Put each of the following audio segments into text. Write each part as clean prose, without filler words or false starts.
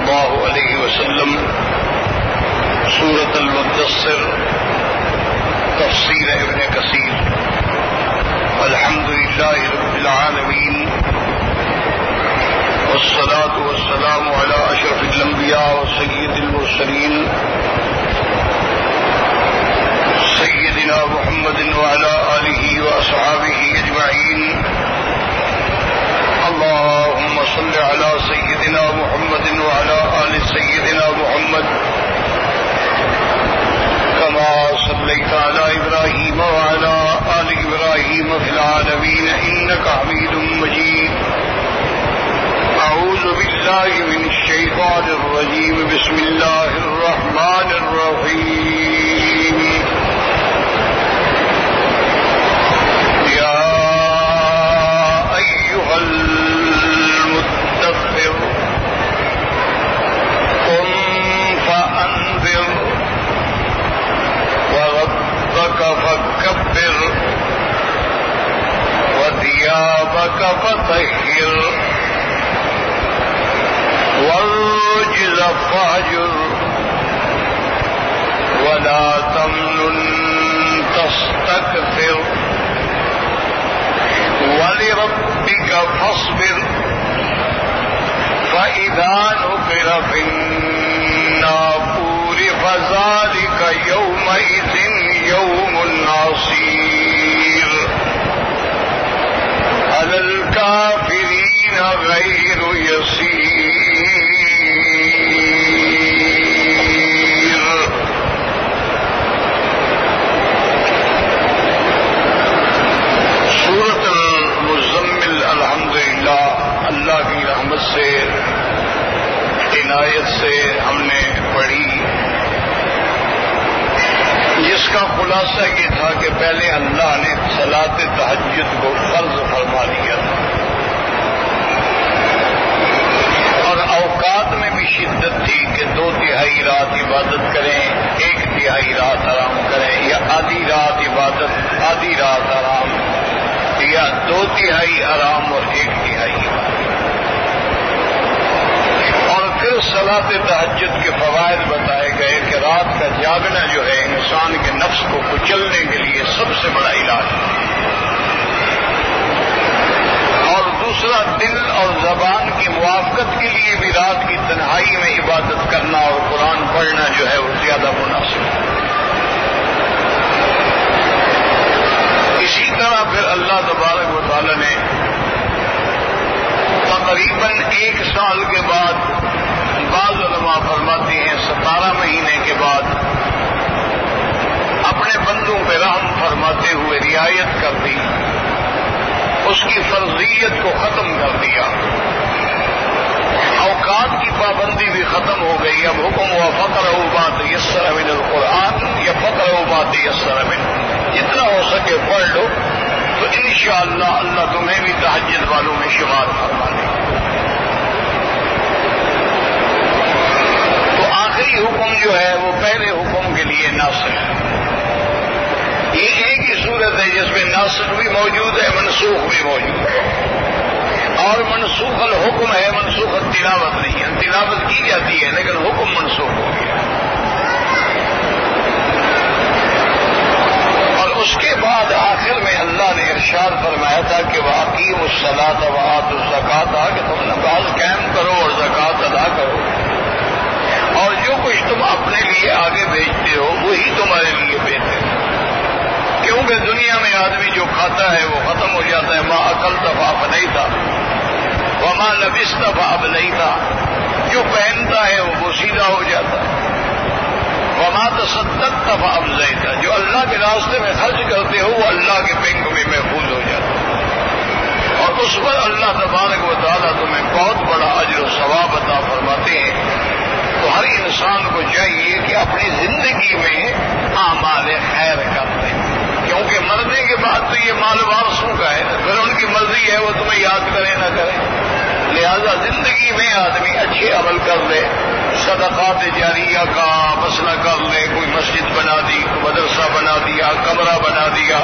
اللہ علیہ وسلم سورۃ المدثر تفسیر ابن کثیر الحمد للہ رب العالمین والصلاة والسلام على اشرف الانبیاء وسید المرسلین سیدنا محمد وعلى آلہ واصحابہ اجمعین اللهم صل على سيدنا محمد وعلى آل سيدنا محمد كما صليت على إبراهيم وعلى آل إبراهيم في العالمين إنك حميد مجيد أعوذ بالله من الشيطان الرجيم بسم الله الرحمن الرحيم يا أيها المدثر قم فأنذر وربك فكبر وثيابك فطهر والرجز فاهجر ولا تمنن تستكثر ولربك فاصبر فإذا نقر في الناقور فذلك يومئذ يوم عسير على الكافرين غير يسير. سورۃ المزمل الحمدللہ اللہ کی رحمت سے عنایت سے ہم نے پڑھی، جس کا خلاصہ یہ تھا کہ پہلے اللہ نے صلاۃ تہجد کو فرض فرما دیا تھا اور اوقات میں بھی شدت تھی کہ 2/3 رات عبادت کریں، 1/3 رات آرام کریں، یا آدھی رات عبادت آدھی رات آرام، یا 2/3 آرام اور 1/3 عبادت. اور پھر صلاۃ تہجد کے فوائد بتائے گئے کہ رات کا جاگنا جو ہے انسان کے نفس کو کچلنے کے لیے سب سے بڑا علاج ہے، اور دوسرا دل اور زبان کی موافقت کے لیے بھی رات کی تنہائی میں عبادت کرنا اور قرآن پڑھنا جو ہے وہ زیادہ مناسب ہے. اسی طرح پھر اللہ تبارک و تعالی نے تقریباً 1 سال کے بعد، بعض علماء فرماتے ہیں 17 مہینے کے بعد، اپنے بندوں پہ رحم فرماتے ہوئے رعایت کر دی، اس کی فرضیت کو ختم کر دیا، اوقات کی پابندی بھی ختم ہو گئی. اب حکم ہوا فقرؤ ما تيسر من القرآن یا فقرؤ ما تيسر منه، جتنا ہو سکے پڑھ لو تو انشاءاللہ اللہ تمہیں بھی تہجد والوں میں شمار فرما دے. تو آخری حکم جو ہے وہ پہلے حکم کے لیے ناسخ ہے. یہ ایک ہی صورت ہے جس میں ناسخ بھی موجود ہے، منسوخ بھی موجود ہے. اور منسوخ الحکم ہے، منسوخ التلاوت نہیں ہے. تلاوت کی جاتی ہے لیکن حکم منسوخ ہو گیا. اور اس کے بعد آخر میں اللہ نے ارشاد فرمایا تھا کہ وَأَقِیمُوا الصَّلَاةَ وَآتُوا الزَّکَاةَ، کہ تم نماز قائم کرو اور زکوٰۃ ادا کرو، اور جو کچھ تم اپنے لیے آگے بھیجتے ہو وہی تمہارے لیے بہتر ہے. کیونکہ دنیا میں آدمی جو کھاتا ہے وہ ختم ہو جاتا ہے. ما اکلت فافنیت وما لبست فابلیت، جو پہنتا ہے وہ بوسیدہ ہو جاتا ہے. وما تصدقت فامضیت، جو اللہ کے راستے میں خرچ کرتے ہو وہ اللہ کے بینک میں محفوظ ہو جاتا ہے. اور اس پر اللہ تبارک و تعالیٰ تمہیں بہت بڑا اجر و ثواب عطا فرماتے ہیں. تو ہر انسان کو چاہیے کہ اپنی زندگی میں اعمال خیر کرتے ہیں، کیونکہ مرنے کے بعد تو یہ مال وارثوں کا ہے، پھر ان کی مرضی ہے وہ تمہیں یاد کرے نہ کرے. لہذا زندگی میں آدمی اچھے عمل کر لے، صدقات جاریہ کا مسئلہ کر لے، کوئی مسجد بنا دی، کوئی مدرسہ بنا دیا، کمرہ بنا دیا،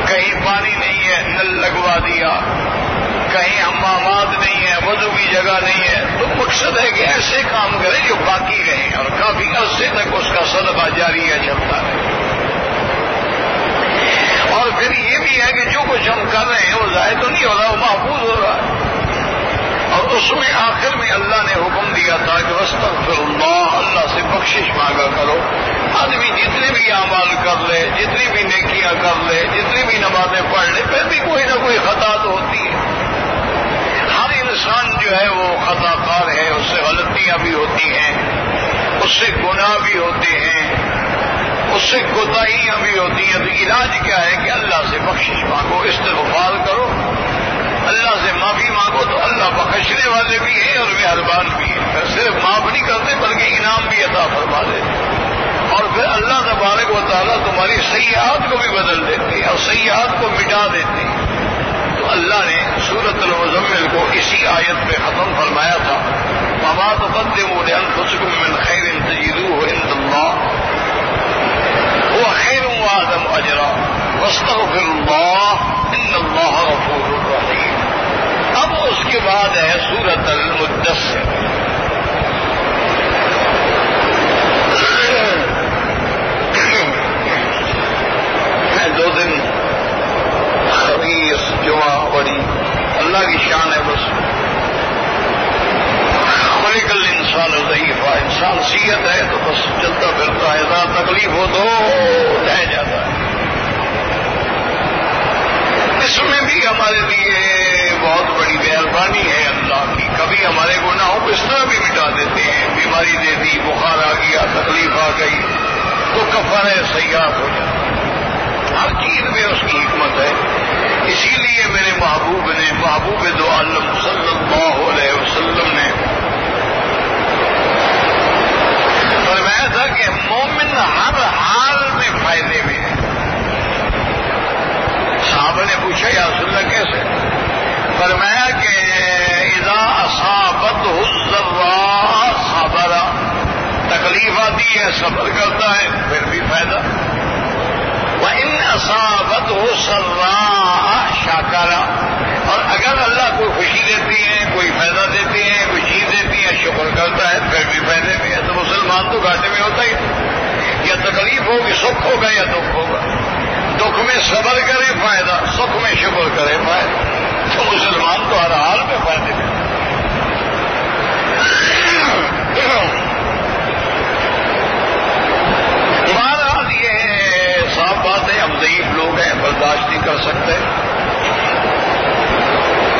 کہیں پانی نہیں ہے نل لگوا دیا، کہیں حمامات نہیں ہے وضو بھی جگہ نہیں ہے، تو مقصد ہے کہ ایسے کام کریں جو باقی رہیں اور کافی عرصے تک اس کا صدقہ جاری ہے چلتا ہے۔ اور پھر یہ بھی ہے کہ جو کچھ ہم کر رہے ہیں وہ ضائع تو نہیں ہو رہا، وہ محفوظ ہو رہا ہے۔ اور اس میں آخر میں اللہ نے حکم دیا تھا کہ واستغفر اللہ، اللہ سے بخشش مانگا کرو۔ آدمی جتنے بھی اعمال کر لے، جتنی بھی نیکیاں کر لے، جتنی بھی نمازیں پڑھ لے، پھر بھی کوئی نہ کوئی خطا تو ہوتی ہے۔ ہر انسان جو ہے وہ خطا کار ہے، اس سے غلطیاں بھی ہوتی ہیں، اس سے گناہ بھی ہوتے ہیں، اس سے کوتاہیاں بھی ہوتی ہیں۔ تو علاج کیا ہے کہ اللہ سے بخشش مانگو، استغفار کرو، اللہ سے معافی مانگو، تو اللہ بخشنے والے بھی ہیں اور مہربان بھی ہیں۔ پھر صرف معاف نہیں کرتے بلکہ انعام بھی عطا فرما دیتے، اور پھر اللہ تبارک و تعالیٰ تمہاری سیئات کو بھی بدل دیتے ہیں اور سیئات کو مٹا دیتے ہیں۔ تو اللہ نے سورۃ المزمل کو اسی آیت پہ ختم فرمایا تھا، وما تقدموا لانفسکم من خیر تجدوہ عند اللہ هو خیر واعظم اجرا واستغفر اللہ ان اللہ غفور رحیم۔ اب اس کے بعد ہے سورۃ المدثر۔ میں 2 دن خمیس جمعہ بڑی اللہ کی شان ہے، بس خلق الانسان ضعیفا، انسان صحت ہے تو بس چلتا پھرتا ہے، ذرا تکلیف ہو تو رہ جاتا ہے۔ اس میں بھی ہمارے لیے بہت بڑی مہربانی ہے اللہ کی، کبھی ہمارے گناہوں کو اس طرح بھی مٹا دیتے ہیں، بیماری دے دی، بخار آ گیا، تکلیف آ گئی تو کفارہ سیئات ہو جاتا ہے۔ ہر چیز میں اس کی حکمت ہے۔ اسی لیے میرے محبوب دو عالم صلی اللہ علیہ وسلم نے فرمایا تھا کہ مومن ہر حال میں فائدے میں ہے۔ صحابہ نے پوچھا یا رسول اللہ کیسے؟ فرمایا کہ اذا اصابتہ الضراء صبر، تکلیف آتی ہے صبر کرتا ہے پھر بھی فائدہ، وَإِنْ أَصَابَتْهُ سَرَّاءَ شَكَرَ، اور اگر اللہ کوئی خوشی دیتی ہے، کوئی فائدہ دیتی ہے، کوئی چیز دیتی ہے، شکر کرتا ہے پھر بھی فائدے میں ہے۔ تو مسلمان تو گھاٹے میں ہوتا ہی، یا تکلیف ہوگی سکھ ہوگا یا دکھ ہوگا، دکھ میں صبر کرے فائدہ، سکھ میں شکر کرے فائدہ، تو مسلمان تو ہر حال میں فائدے میں۔ بہرحال یہ صاف بات ہے، ہم ضعیف لوگ ہیں، برداشت نہیں کر سکتے۔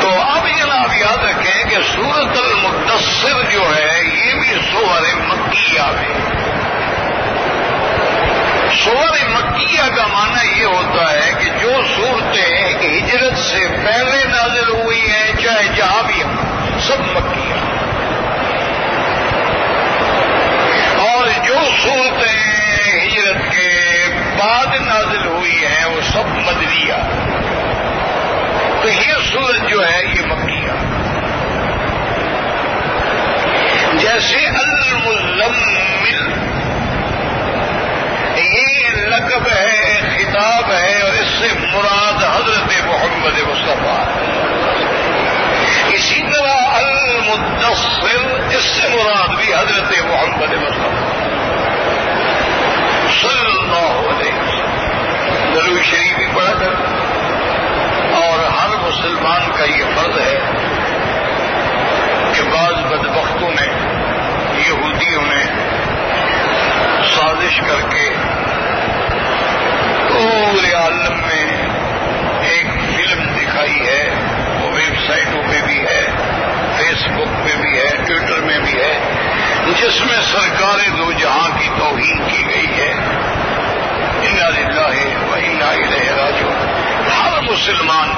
تو اب جناب یاد رکھیں کہ سورۃ المدثر جو ہے یہ بھی سور مکیہ میں۔ سور مکیہ کا معنی یہ ہوتا ہے کہ جو صورتیں ہجرت سے پہلے نازل ہوئی ہیں چاہے جہاں بھی ہوں، سب مکیہ، اور جو صورتیں ہجرت کے بعد نازل ہوئی ہیں وہ سب مدنیہ۔ تو یہ سورت جو ہے یہ مکیہ، جیسے المزمل یہ لقب ہے، خطاب ہے، اور اس سے مراد حضرت محمد مصطفیٰ ہے۔ اسی طرح المدثر اس سے مراد بھی حضرت محمد مصطفیٰ صلی اللہ علیہ وسلم۔ درود شریف بھی پڑھا کر، اور ہر مسلمان کا یہ فرض ہے کہ بعض بدبختوں نے، یہودیوں نے سازش کر کے پورے عالم میں ایک فلم دکھائی ہے، وہ ویب سائٹوں پہ بھی ہے، فیس بک پہ بھی ہے، ٹویٹر میں بھی ہے، جس میں سرکار دو جہاں کی توہین کی گئی ہے۔ انا للہ و انا الیہ راجعون۔ ہر مسلمان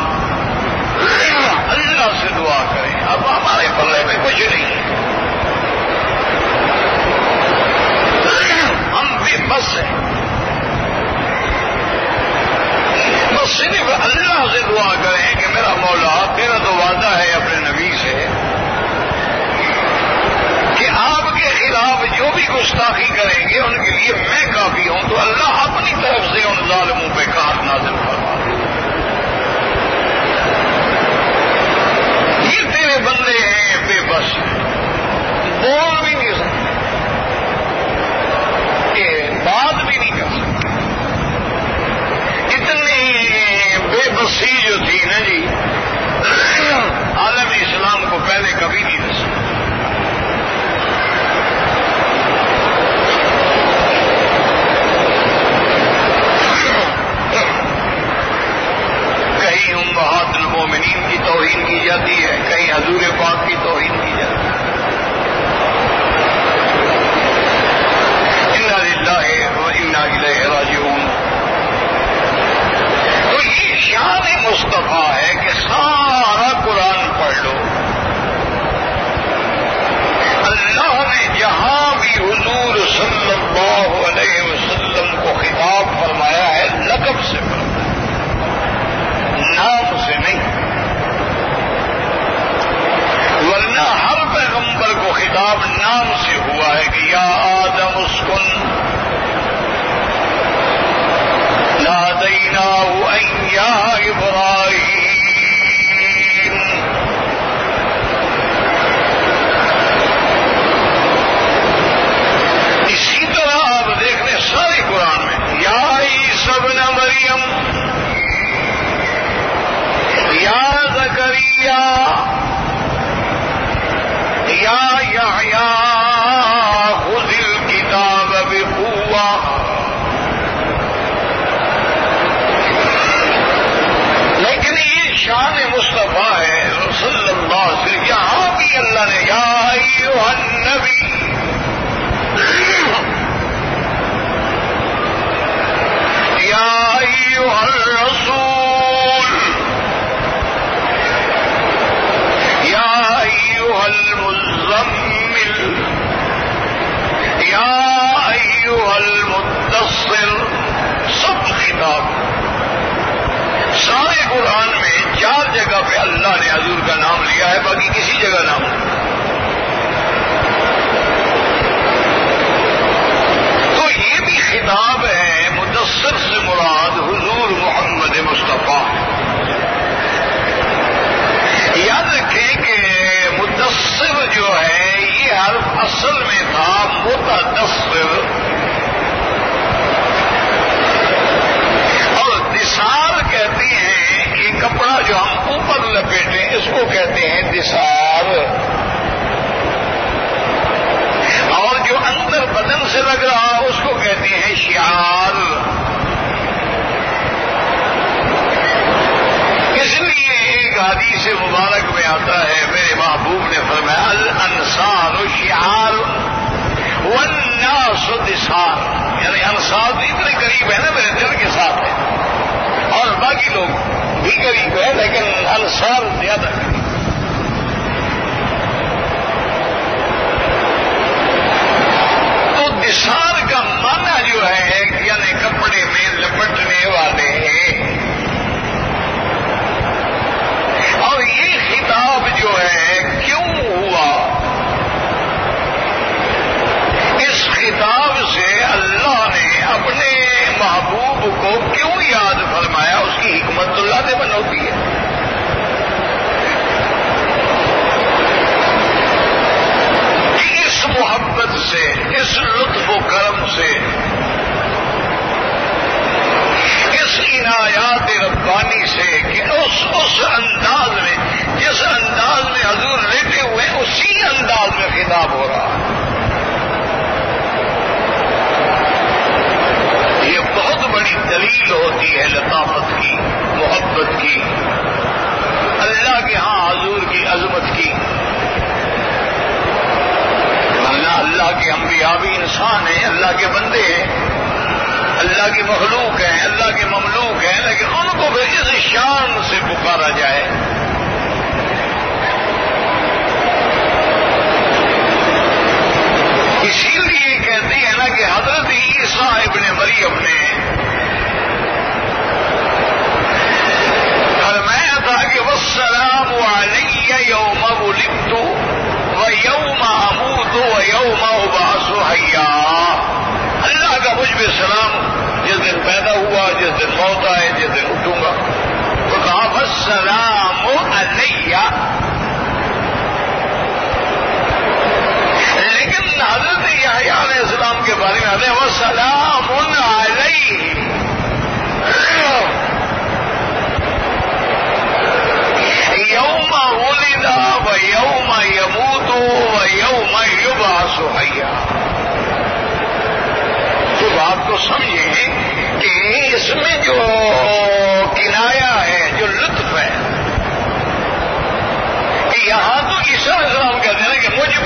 اللہ سے دعا کریں، اب ہمارے پلے میں کچھ نہیں ہے، ہم بے بس ہیں، بس صرف اللہ سے دعا کریں کہ میرا مولا، تیرا تو وعدہ ہے اپنے نبی سے کہ آپ کے خلاف جو بھی گستاخی کریں گے ان کے لیے میں کافی ہوں، تو اللہ اپنی طرف سے ان ظالموں پہ قہر نازل فرما۔ جاتی ہے، کہیں حضور پاک کی توہین کی جاتی ہے۔ انا للہ و انا الیہ راجعون۔ تو یہ شان مصطفیٰ ہے کہ سارا قرآن پڑھ لو۔ اللہ نے جہاں بھی حضور صلی اللہ علیہ وسلم کو خطاب فرمایا ہے لقب سے فرمایا، نام سے نہیں، ورنہ ہر پیغمبر کو خطاب نام سے ہوا ہے کہ یا آدم اسکن نادیناہ ان یا ابراہیم۔ اسی طرح آپ دیکھ لیں سارے قرآن میں یا عیسی ابن مریم، یا زکریا، یا یحییٰ خذ الکتاب بقوہ۔ لیکن یہ شان مصطفیٰ ہے صلی اللہ علیہ وسلم، یہاں بھی اللہ نے یا ایھا النبی، یا ایھا الرسول، یا ایھا المزمل، یا ایھا المدثر، سب خطاب۔ سارے قرآن میں 4 جگہ پہ اللہ نے حضور کا نام لیا ہے، باقی کسی جگہ نام نہیں۔ تو یہ بھی خطاب ہے، مدثر سے مراد حضور محمد مصطفیٰ۔ یاد رکھیں کہ مدثر جو ہے یہ حرف اصل میں تھا متدثر، اور دثار کہتے ہیں یہ کپڑا جو ہم اوپر لپیٹیں اس کو کہتے ہیں دثار، اور جو اندر بدن سے لگ رہا اس کو کہتے ہیں شعار۔ اس لیے ایک حدیث مبارک میں آتا ہے، میرے محبوب نے فرمایا الانصار شعار والناس دثار، یعنی انصار بھی اتنے قریب ہے نا میرے دل کے ساتھ ہے، اور باقی لوگ بھی قریب ہے لیکن انصار زیادہ قریب۔ تو دثار کا معنی جو ہے یعنی کپڑے میں لپٹنے والے ہیں، اور یہ خطاب جو ہے کیوں ہوا؟ اس خطاب سے اللہ نے اپنے محبوب کو کیوں یاد فرمایا؟ اس کی حکمت اللہ نے بنوتی ہے۔ اس محبت سے، اس لطف و کرم سے، اس عنایات ربانی سے کہ اس انداز میں، جس انداز میں حضور لیٹے ہوئے اسی انداز میں خطاب ہو رہا ہے۔ یہ بہت بڑی دلیل ہوتی ہے لطافت کی، محبت کی، اللہ کے ہاں حضور کی عظمت کی۔ اللہ کے انبیاء بھی انسان ہیں، اللہ کے بندے ہیں، اللہ کی مخلوق ہیں، اللہ کے مملوک ہیں، لیکن ان کو پھر اس شان سے پکارا جائے۔ اسی لیے کہتے ہیں نا کہ حضرت عیسیٰ ابن مریم نے فرمایا تھا کہ والسلام علی یوم ولدت ویوم اموت ویوم ابعث حیا، اللہ کا مجھ پہ سلام جس دن پیدا ہوا، جس دن موت آئے، جس دن اٹھوں گا۔ تو کہا فالسلام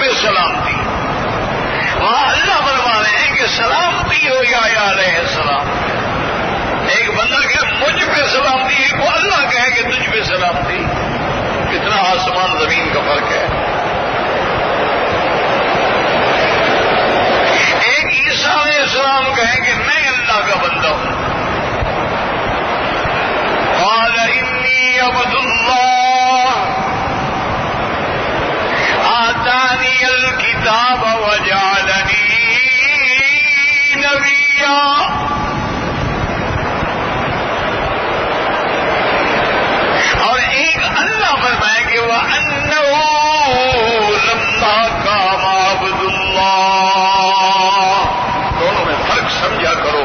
پہ سلامتی. وہاں اللہ فرما رہے ہیں کہ سلامتی ہو یا علیہ السلام. ایک بندہ کہ مجھ پہ سلامتی ہے، وہ اللہ کہے کہ تجھ پہ سلامتی. کتنا آسمان زمین کا فرق ہے. ایک عیسیٰ علیہ السلام کہیں کہ میں اللہ کا بندہ ہوں. قال انی عبد اللہ آتانی الکتاب وجعلنی نبیا. اور ایک اللہ فرمائے کہ وَأَنَّهُ لَمَّا قَامَ عَبْدُ اللَّهِ. دونوں میں فرق سمجھا کرو.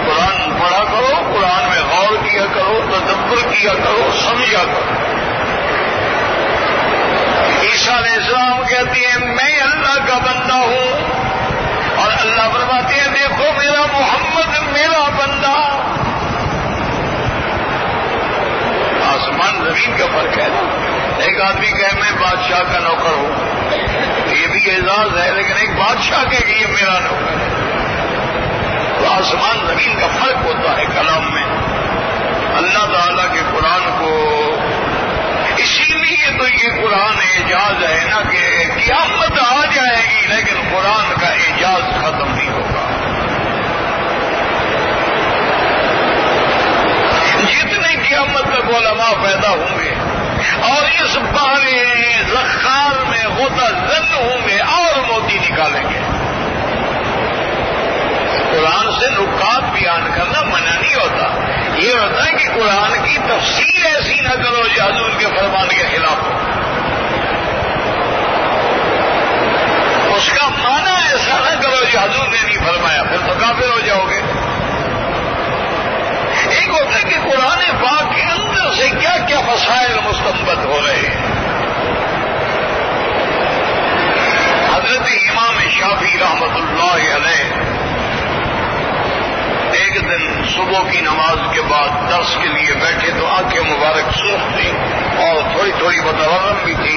قرآن پڑھا کرو، قرآن میں غور کیا کرو، تدبر کیا کرو، سمجھا کرو. عیسیٰ علیہ السلام کہتے ہیں میں اللہ کا بندہ ہوں، اور اللہ فرماتے ہیں دیکھو میرا محمد میرا بندہ. آسمان زمین کا فرق ہے نا. ایک آدمی کہے میں بادشاہ کا نوکر ہوں، یہ بھی اعزاز ہے، لیکن ایک بادشاہ کہ یہ میرا نوکر ہے. تو آسمان زمین کا فرق ہوتا ہے کلام میں. اللہ تعالیٰ کے قرآن کو اسی لیے تو یہ قرآن اعجاز ہے نا کہ قیامت آ جائے گی لیکن قرآن کا اعجاز ختم نہیں ہوگا. جتنے قیامت تک علماء پیدا ہوں گے اور اس بحر زخار میں غوطہ زن ہوں گے اور موتی نکالیں گے. قرآن سے نکات بیان کرنا منع نہیں ہوتا. یہ ہوتا ہے کہ قرآن کی تفسیر ایسی نہ کرو جو حضور کے فرمان کے خلاف ہو. اس کا معنی ایسا نہ کرو جو حضور نے نہیں فرمایا، پھر تو کافر ہو جاؤ گے. ایک ہوتا ہے کہ قرآن پاک کے اندر سے کیا کیا مسائل مستنبط ہو رہے ہیں. حضرت امام شافعی رحمۃ اللہ علیہ ایک دن صبح کی نماز کے بعد درس کے لیے بیٹھے تو آنکھیں مبارک سرخ تھی اور تھوڑی تھوڑی متورم بھی تھی.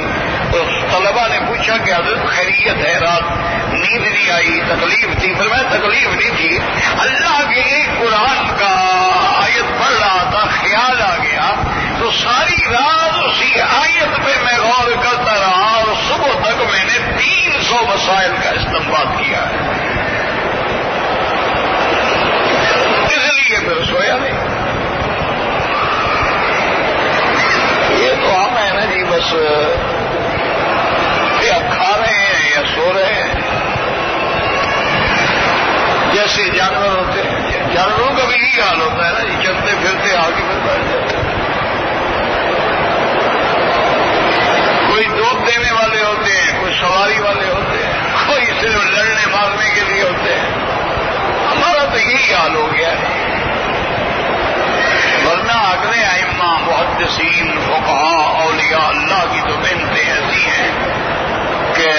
تو طلبا نے پوچھا کہ حضرت خیریت ہے، رات نیند نہیں آئی، تکلیف تھی؟ پھر میں تکلیف نہیں تھی، اللہ کے ایک قرآن کا آیت پڑھ رہا تھا، خیال آ گیا تو ساری رات اسی آیت پہ میں غور کرتا رہا اور صبح تک میں نے 300 مسائل کا استنباط کیا ہے. اس لیے پھر سویا نہیں. یہ تو ہم ہے نا جی، بس یا کھا رہے ہیں یا سو رہے ہیں. جیسے جانور ہوتے ہیں، جانوروں کا بھی یہی حال ہوتا ہے نا جی، چلتے پھرتے آگے پھر بیٹھ جاتے ہیں. کوئی دودھ دینے والے ہوتے ہیں، کوئی سواری والے ہوتے ہیں، کوئی صرف لڑنے مارنے کے لیے ہوتے ہیں. ہمارا تو یہی حال ہو گیا ہے. ورنہ اگلے ائمہ محدثین فقہاء اولیاء اللہ کی تو محنتیں ایسی ہیں کہ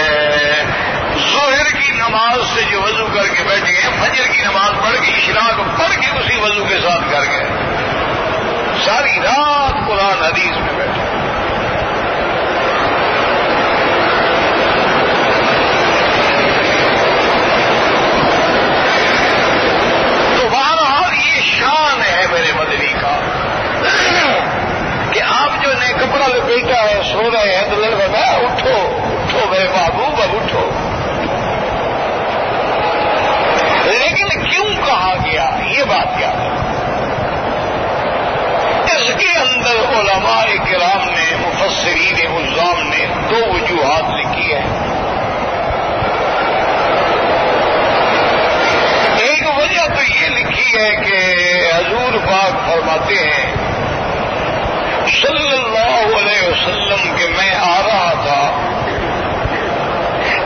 ظہر کی نماز سے جو وضو کر کے بیٹھے ہیں، فجر کی نماز پڑھ کے اشراق پڑھ کے اسی وضو کے ساتھ کر گئے، ساری رات قرآن حدیث میں بیٹھے. تو بہرحال یہ شان ہے میرے مدنی کا کہ آپ جو نے کپڑا لپیٹا ہے سو رہے ہیں تو لڑکا میں اٹھو اٹھو میرے محبوب اب اٹھو. لیکن کیوں کہا گیا یہ بات کیا ہے؟ اس کے اندر علماء کرام نے، مفسرین عظام نے 2 وجوہات لکھی ہے. ایک وجہ تو یہ لکھی ہے کہ حضور پاک فرماتے ہیں صلی اللہ علیہ وسلم کہ میں آ رہا تھا،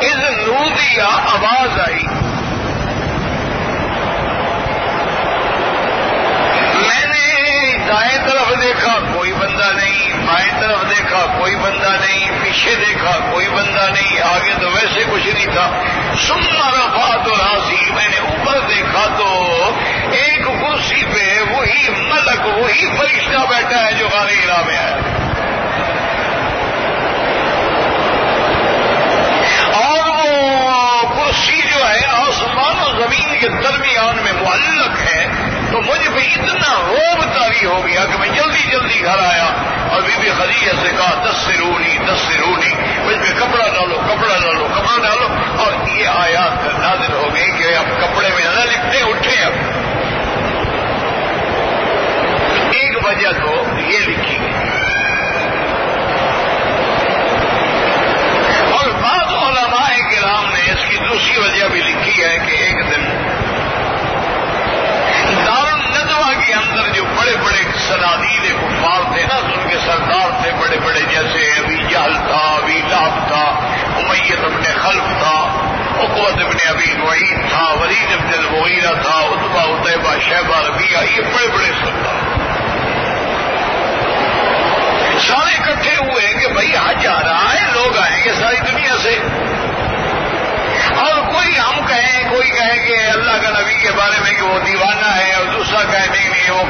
اذ نودی آواز آئی، میں نے دائیں طرف دیکھا کوئی بندہ نہیں، بائیں طرف دیکھا کوئی بندہ نہیں، پیچھے دیکھا کوئی بندہ نہیں، آگے تو ویسے کچھ نہیں تھا. ثم رفعت رأسی، میں نے اوپر دیکھا تو ایک کرسی پہ وہی ملک، وہی فرشتہ بیٹھا ہے جو غار ہرا میں ہے.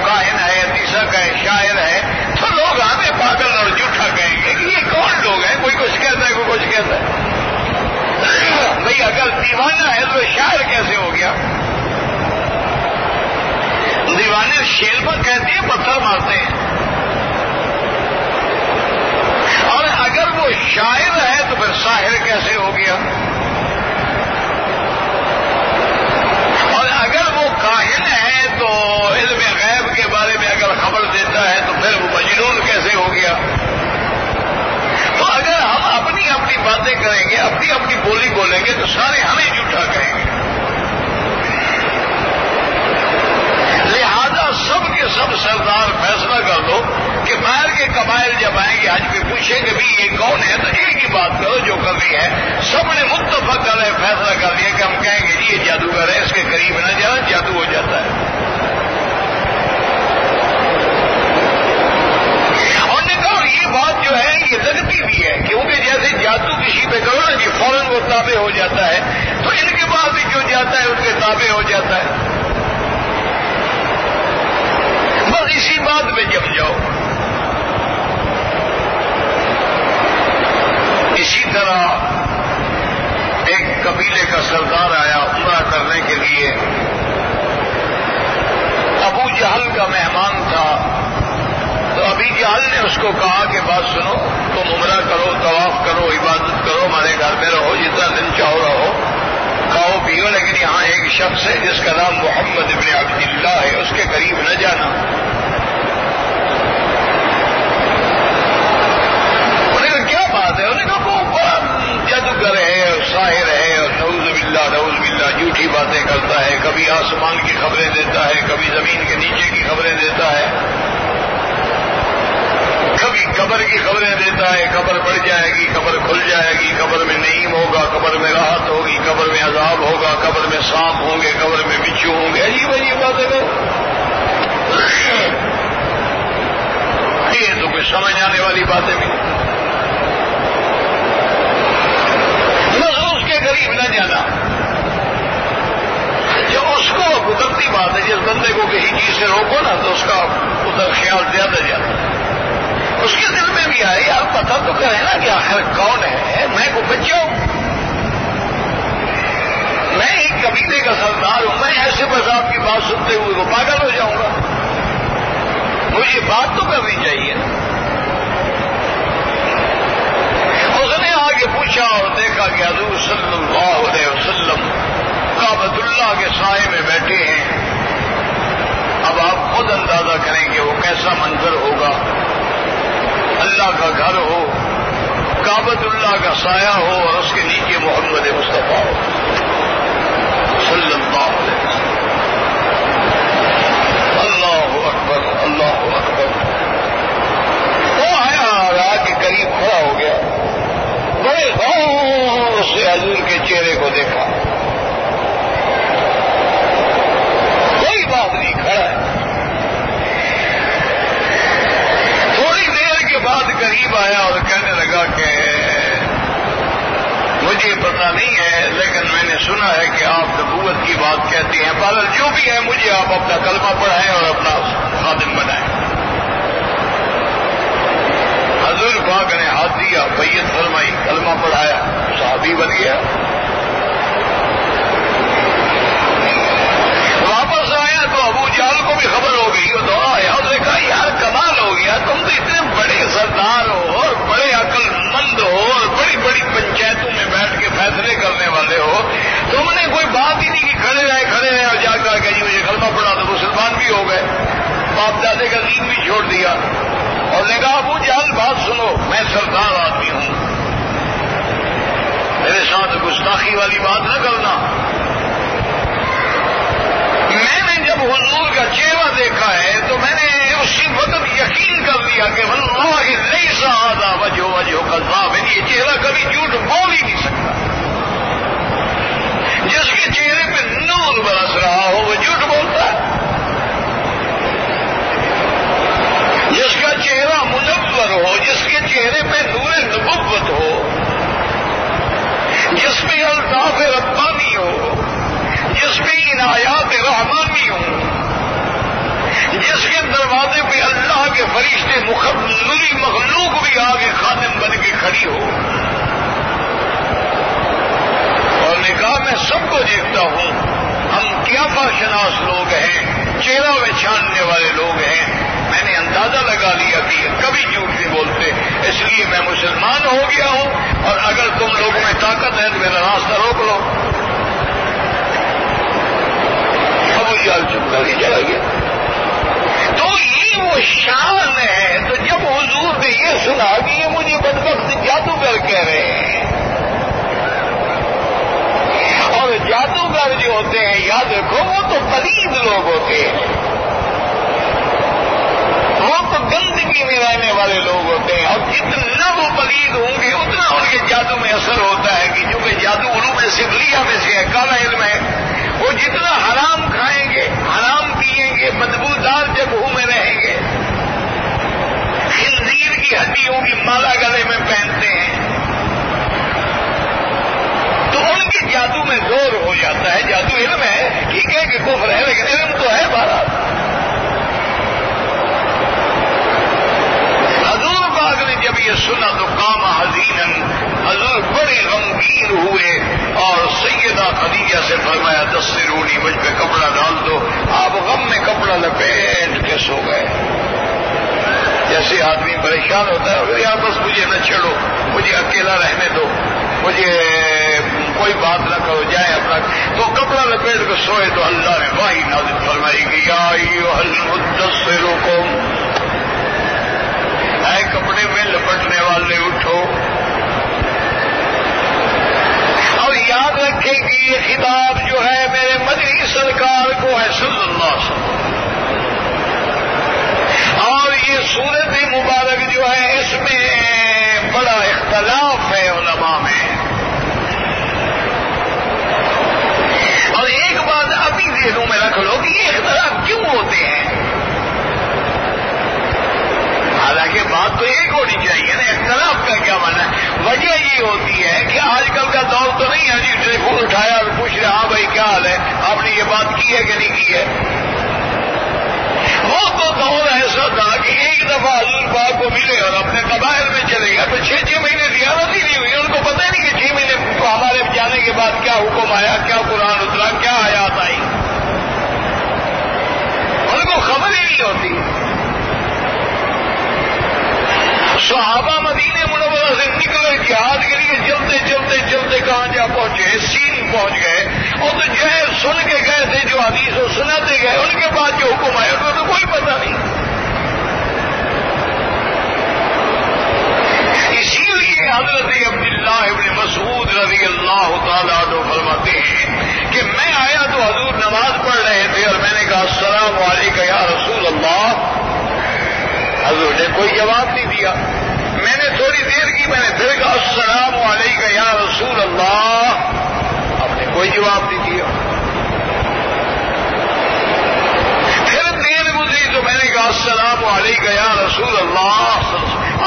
کاہن ہے، تیسرا کہے شاعر ہے، تو لوگ ہمیں پاگل اور جھوٹا کہیں گے کہ یہ کون لوگ ہیں، کوئی کچھ کہتا ہے کوئی کچھ کہتا ہے. بھئی اگر دیوانہ ہے تو شاعر کیسے ہو گیا؟ دیوانے شیل پر کہتے ہیں پتھر مارتے ہیں، اور اگر وہ شاعر ہے تو پھر ساحر کیسے ہو گیا؟ اور اگر وہ کاہن ہے تو علم غیب کے بارے میں اگر خبر دیتا ہے تو پھر وہ مجنون کیسے ہو گیا؟ تو اگر ہم اپنی اپنی باتیں کریں گے، اپنی اپنی بولی بولیں گے تو سارے ہمیں جھوٹا کہیں گے. لہذا سب کے سب سردار فیصلہ کر دو کہ باہر کے قبائل جب آئیں گے حج پہ پوچھیں کہ بھی یہ کون ہے تو ایک ہی بات کرو جو کرنی ہے. سب نے متفق کر فیصلہ کر لیا کہ ہم کہیں گے جی یہ جادوگر ہے، اس کے قریب نہ جانا، جادو ہو جاتا ہے. اور نے کہا یہ بات جو ہے یہ لگتی بھی ہے کیونکہ جیسے جادو کسی پہ کرو نا جی فوراً وہ تابع ہو جاتا ہے، تو ان کے بعد بھی جو جاتا ہے ان کے تابع ہو جاتا ہے. بس اسی بات میں جم جاؤ. اسی طرح ایک قبیلے کا سردار آیا عمرہ کرنے کے لیے. ابو جہل کا مہمان تھا، تو ابھی جہل نے اس کو کہا کہ بات سنو، تم عمرہ کرو، طواف کرو، عبادت کرو، ہمارے گھر میں رہو، جتنا دن چاہو رہو، کھاؤ پیو، لیکن یہاں ایک شخص ہے جس کا نام محمد ابن عبداللہ ہے، اس کے قریب نہ جانا. انہوں نے کہا کیا بات ہے؟ انہوں نے کہا وہ بڑا جادوگر ہے اور ساحر ہے اور نعوذ باللہ جھوٹی باتیں کرتا ہے، کبھی آسمان کی خبریں دیتا ہے، کبھی زمین کے نیچے کی خبریں دیتا ہے، کبھی قبر کی خبریں دیتا ہے، قبر بڑھ جائے گی، قبر کھل جائے گی، قبر میں نعیم ہوگا، قبر میں راحت ہوگی، قبر میں عذاب ہوگا، قبر میں سانپ ہوں گے، قبر میں بچھو ہوں گے. عجیب عجیب باتیں کر. یہ تو کوئی سمجھ آنے والی باتیں بھی. بس اس کے قریب نہ جانا. جو اس کو قدرتی بات ہے، جس بندے کو کسی چیز سے روکو نا تو اس کا ادھر خیال زیادہ جاتا ہے. اس کے دل میں بھی آئے یار پتہ تو کرے نا کہ آخر کون ہے، میں کو بچہ ہوں، میں ایک قبیلے کا سردار ہوں، میں ایسے بس آپ کی بات سنتے ہوئے وہ پاگل ہو جاؤں گا؟ مجھے بات تو کرنی چاہیے. اس نے آگے پوچھا اور دیکھا کہ حضور صلی اللہ علیہ وسلم کعبۃ اللہ کے سائے میں بیٹھے ہیں. اب آپ خود اندازہ کریں کہ وہ کیسا منظر ہوگا. اللہ کا گھر ہو، کعبۃ اللہ کا سایہ ہو اور اس کے نیچے محمد مصطفیٰ ہو صلی اللہ علیہ وسلم. اللہ اکبر اللہ اکبر. وہ آیا راہ کے قریب کھڑا ہو گیا، بڑے غور سے حضور کے چہرے کو دیکھا، کوئی بات نہیں، کھڑا ہے. تھوڑی دیر کے بعد قریب آیا اور کہنے لگا کہ مجھے پتہ نہیں ہے لیکن میں نے سنا ہے کہ آپ نبوت کی بات کہتے ہیں. بہرحال جو بھی ہے مجھے آپ اپنا کلمہ پڑھائیں اور اپنا خادم بنائیں. حضور پاک نے ہاتھ دیا، بیعت فرمائی، کلمہ پڑھایا، صحابی بن گیا. واپس آیا تو ابو جہل کو بھی خبر ہو گئی، وہ دوڑا آیا، اس نے کہا یار کمال ہو گیا، تم تو اتنے بڑے سردار ہو اور بڑے عقل مند ہو اور بڑی بڑی پنچایتوں میں بیٹھ کے فیصلے کرنے والے ہو، تم نے کوئی بات ہی نہیں کہ کھڑے رہے اور جا کر کہ جی مجھے کلمہ پڑھا تو مسلمان بھی ہو گئے، باپ دادے کا دین بھی چھوڑ دیا. اور نے کہا ابو جہل بات سنو، میں سردار آدمی ہوں، میرے ساتھ گستاخی والی بات نہ کرنا. میں نے جب حضور کا چہرہ دیکھا ہے تو میں نے اسی وقت یقین کر لیا کہ واللہ لیس ھذا وجہ کذاب، یہ چہرہ کبھی جھوٹ بول ہی نہیں سکتا. جس کے چہرے پہ نور برس رہا ہو وہ جھوٹ بولتا ہے، جس کا چہرہ منور ہو، جس کے چہرے پہ نور نبوت ہو، جس میں الطاف ربانی ہو، جس میں عنایات رحمانی ہو، جس کے چھاننے والے لوگ ہیں. میں نے اندازہ لگا لیا کہ یہ کبھی جھوٹ نہیں بولتے, اس لیے میں مسلمان ہو گیا ہوں, اور اگر تم لوگوں میں طاقت ہے تو میرا راستہ روک لو. ابو جہل چپ کر کے چلا گیا. تو یہ وہ شان ہے. تو جب حضور نے یہ سنا کہ یہ مجھے بدبخت جادوگر کہہ رہے ہیں, اور جادوگر جو ہوتے ہیں یاد رکھو وہ تو پلید لوگ ہوتے ہیں, وہ تو گندگی میں رہنے والے لوگ ہوتے ہیں, اور جتنا وہ پلید ہوں گے اتنا ان کے جادو میں اثر ہوتا ہے. کہ چونکہ جادو علوم سفلیہ میں سے ہے, کالا علم ہے, وہ جتنا حرام کھائیں گے, حرام پیئیں گے, بدبودار جگہوں میں رہیں گے, خنزیر کی ہڈیوں کی مالا گلے میں پہنتے ہیں, تو ان کے جادو میں زور ہو جاتا ہے. جادو علم ہے, ٹھیک ہے کہ کفر ہے, لیکن علم تو ہے بہرحال. حضور پاک نے جب یہ سنا تو قام حزیناً, حضور بڑے غمگین ہوئے, اور سیدہ خدیجہ سے فرمایا دسترونی, مجھ پہ کپڑا ڈال دو. آپ غم میں کپڑا لپیٹ کے سو گئے. جیسے آدمی پریشان ہوتا ہے, اگر یار بس مجھے نہ چھڑو, مجھے اکیلا رہنے دو, مجھے کوئی بات نہ کرو, جائے اپنا. تو کپڑا لپیٹ کے سوئے تو اللہ نے وحی نازل فرمائی کہ یا ایھا المدثر قم, اے کپڑے میں لپٹنے والے اٹھو. اور یاد رکھیں کہ یہ خطاب جو ہے میرے مدنی سرکار کو ہے صلی اللہ علیہ وسلم, اور یہ سورت مبارک جو ہے اس میں بڑا اختلاف ہے علماء میں. اور ایک بات ابھی ذہنوں میں رکھ لو کہ یہ اختلاف کیوں ہوتے ہیں. حالانکہ بات تو ایک ہونی چاہیے نا, اختلاف کا کیا معنی ہے. وجہ یہ ہوتی ہے کہ آج کل کا دور تو نہیں ہے جی ٹیلیفون اٹھایا اور پوچھ رہے ہاں بھائی کیا حال ہے, آپ نے یہ بات کی ہے کہ نہیں کی ہے. وہ تو دور ایسا تھا کہ ایک دفعہ حضور پاک کو ملے اور اپنے قبائل میں چلے گئے, تو 6 مہینے زیارت ہی نہیں ہوئی. ان کو پتہ ہی نہیں کہ 6 مہینے تو ہمارے جانے کے بعد کیا حکم آیا, کیا قرآن اترا, کیا آیات آئی, ان کو خبر ہی نہیں ہوتی. صحابہ مدینہ منورہ سے نکلے جہاد کے لیے, چلتے چلتے چلتے کہاں جا پہنچے, سین پہنچ گئے, اور تو جو ہے سن کے گئے تھے جو حدیث و سناتے گئے, ان کے بعد جو حکم آیا ان کو تو کوئی پتہ نہیں. اسی لیے حضرت عبداللہ ابن مسعود رضی اللہ تعالیٰ عنہ فرماتے ہیں کہ میں آیا تو حضور نماز پڑھ رہے تھے, اور میں نے کہا السلام علیکم یا رسول اللہ. حضور نے کوئی جواب نہیں دیا. میں نے تھوڑی دیر کی, میں نے پھر کہا السلام علیکم یا رسول اللہ. آپ نے کوئی جواب نہیں دیا. پھر دیر گزری تو میں نے کہا السلام علیکم یا رسول اللہ.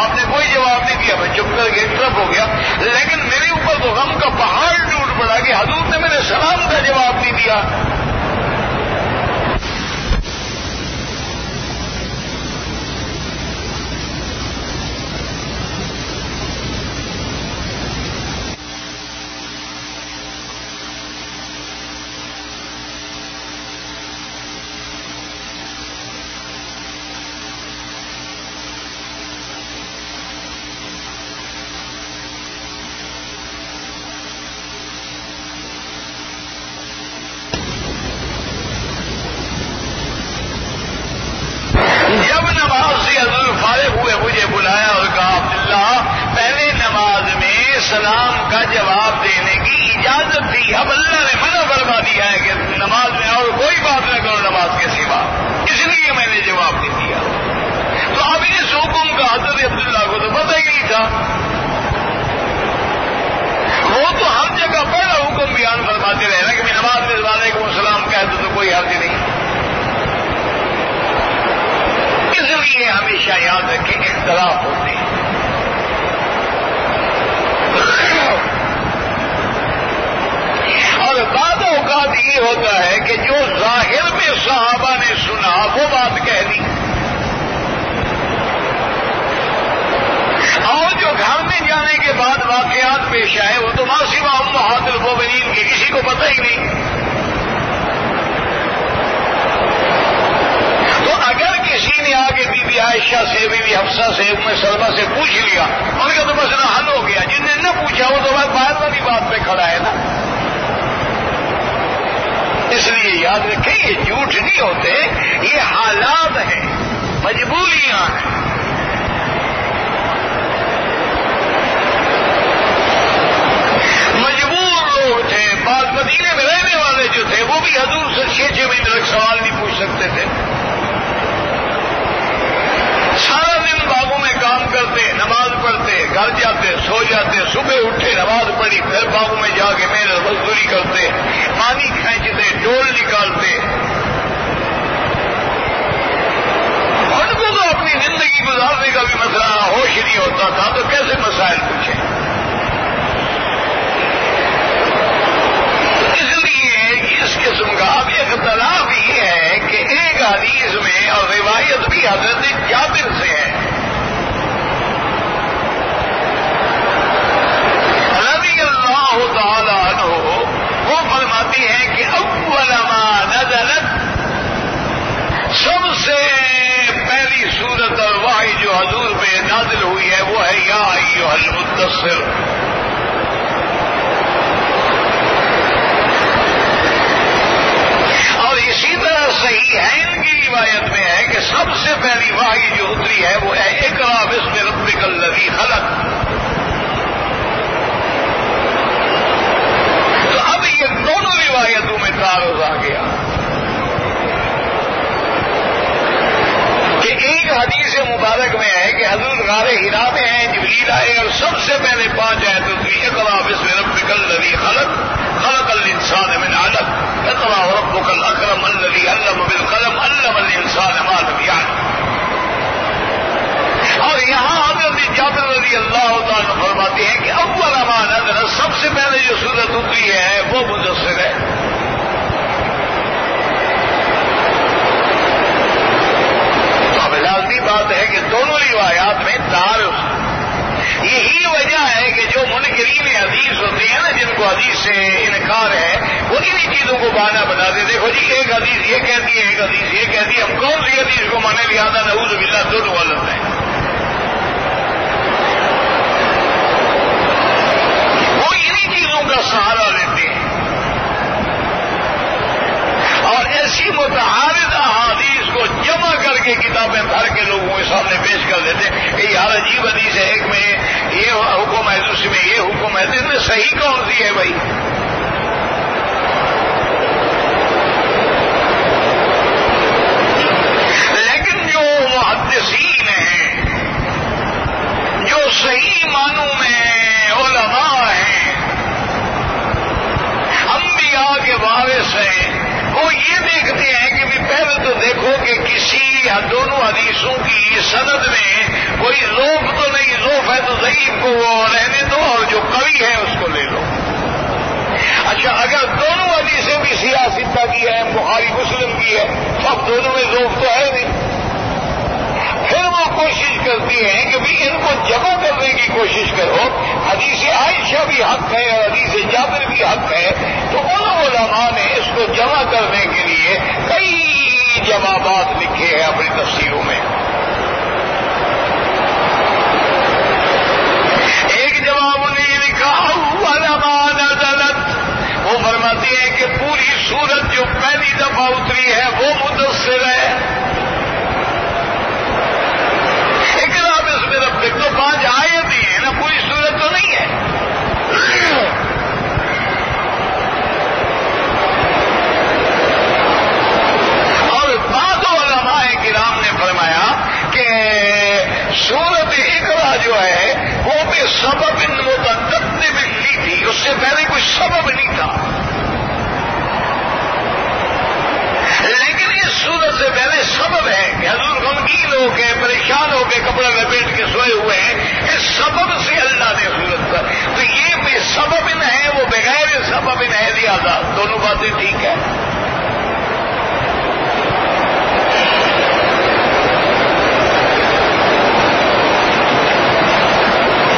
آپ نے کوئی جواب نہیں دیا. میں چپ کر کے ایک طرف ہو گیا, لیکن میرے اوپر تو غم کا پہاڑ ٹوٹ پڑا کہ حضور نے میرے سلام کا جواب نہیں دیا. سلام کا جواب دینے کی اجازت دی. اب اللہ نے منع فرما دیا ہے کہ نماز میں اور کوئی بات نہ کرو نماز کے سوا, اس لیے میں نے جواب نہیں دیا. تو اب اس حکم کا حضرت عبداللہ کو تو پتہ ہی نہیں تھا. وہ تو ہر جگہ پہلا حکم بیان فرماتے رہے نا کہ میں نماز میں وعلیکم السلام کہہ دوں تو کوئی حرج نہیں. اس لیے ہمیشہ یاد رکھیں اختلاف ہوتے ہیں. اور بعض اوقات یہ ہوتا ہے کہ جو ظاہر میں صحابہ نے سنا وہ بات کہہ دی, اور جو گھر میں جانے کے بعد واقعات پیش آئے وہ تو ما سوا امہات المؤمنین کے کسی کو پتہ ہی نہیں. حفصہ سے ام سلمہ سے پوچھ لیا، ان کا تو مسئلہ حل ہو گیا. جن نے نہ پوچھا وہ تو بس باہر والی بات پہ کھڑا ہے نا. اس لیے یاد رکھیں یہ جھوٹ نہیں ہوتے، یہ حالات ہیں، مجبوریاں ہیں. مجبور لوگ تھے. بعض مدینے میں رہنے والے جو تھے وہ بھی حضور سے 6 مہینے تک سوال نہیں پوچھ سکتے تھے. سارا دن باغوں میں کام کرتے، نماز پڑھتے، گھر جاتے، سو جاتے، صبح اٹھے نماز پڑھی، پھر باغوں میں جا کے محنت مزدوری کرتے، پانی کھینچتے، ڈول نکالتے. ان کو تو اپنی زندگی گزارنے کا بھی مسئلہ ہوش نہیں ہوتا تھا، تو کیسے مسائل پوچھیں. اس لیے اس قسم کا اب اختلاف یہ ہے کہ ایک حدیث میں اور روایت بھی حضرت جابر سے ہے رضی اللہ تعالی عنہ. وہ فرماتی ہیں کہ اول ما نزلت، سب سے پہلی سورت اور وحی جو حضور پہ نازل ہوئی ہے وہ ہے یا ایھا المدثر. اسی طرح صحیح ہے ان کی روایت میں ہے کہ سب سے پہلی وحی جو اتری ہے وہ ہے اقرأ باسم ربک الذی خلق. تو اب یہ دونوں روایتوں میں تعارض آ گیا کہ ایک حدیث مبارک میں ہے کہ حضور غار حرا میں ہیں، جبریل آئے اور سب سے پہلے 5 آیتیں اتری اقرأ باسم ربک الذی خلق، خلق الانسان من علق، اقرأ ربک الاکرم الذی علم بالقلم علم الانسان ما لم یعلم. اور یہاں حضرت جابر رضی اللہ تعالیٰ فرماتے ہیں کہ اول ما نزل، سب سے پہلے جو سورت اتری ہے وہ مدثر ہے. تو اب لازمی بات ہے کہ دونوں روایات میں تعارض. یہی وجہ ہے کہ جو منکرین حدیث ہوتے ہیں نا، جن کو حدیث سے انکار ہے، وہ انہی چیزوں کو بہانہ بنا دے. دیکھو جی ایک حدیث یہ کہتی ہے، ایک حدیث یہ کہتی ہے، ہم کون سی حدیث کو مانے؟ لہٰذا نعوذ باللہ دونوں غلط ہیں. وہ انہی چیزوں کا سہارا لیتے ہیں اور ایسی متعارض احادیث کو جمع کر کے کتابیں بھر کے لوگوں کے سامنے پیش کر دیتے کہ یار عجیب حدیث ہے، ایک میں یہ حکم ہے، دوسرے میں یہ حکم ہے، تو اس میں صحیح کون سی ہے بھائی؟ لیکن جو محدثین ہیں، جو صحیح معنوں میں علماء ہیں، انبیاء کے وارث ہیں، وہ یہ دیکھتے ہیں کہ بھی پہلے تو دیکھو کہ کسی یا دونوں حدیثوں کی سند میں کوئی ضعف تو نہیں، ضعف ہے تو ضعیف کو رہنے دو اور جو قوی ہے اس کو لے لو. اچھا اگر دونوں حدیثیں بھی سیاستہ کی ہیں، بخاری مسلم کی ہے، سب دونوں میں ضعف تو ہے نہیں. پھر وہ کوشش کرتی ہیں کہ بھی ان کو جمع کرنے کی کوشش کرو. حدیث عائشہ بھی حق ہے اور حدیث جابر بھی حق ہے. تو ان علماء نے اس کو جمع کرنے کے لیے کئی جوابات لکھے ہیں اپنی تفسیروں میں. ایک جواب انہیں یہ لکھا اول ما نزلت، وہ فرماتی ہے کہ پوری سورت جو پہلی دفعہ اتری ہے وہ مدثر ہے. اقرأ باسم ربک تو 5 آیت ہی ہے نا، پوری سورت تو نہیں ہے. اور بعض علماء کرام نے فرمایا کہ سورت اقرأ جو ہے وہ بھی سبب متقدم لی تھی، اس سے پہلے کوئی سبب نہیں تھا. لیکن اس سورت سے پہلے سبب ہے کہ حضور غمگین ہو کے پریشان ہو کے کپڑا لپیٹ کے سوئے ہوئے ہیں، اس سبب سے اللہ نے سورت پر. تو یہ بھی سبب ہے، وہ بغیر سبب ہے، لہٰذا دونوں باتیں ٹھیک ہے.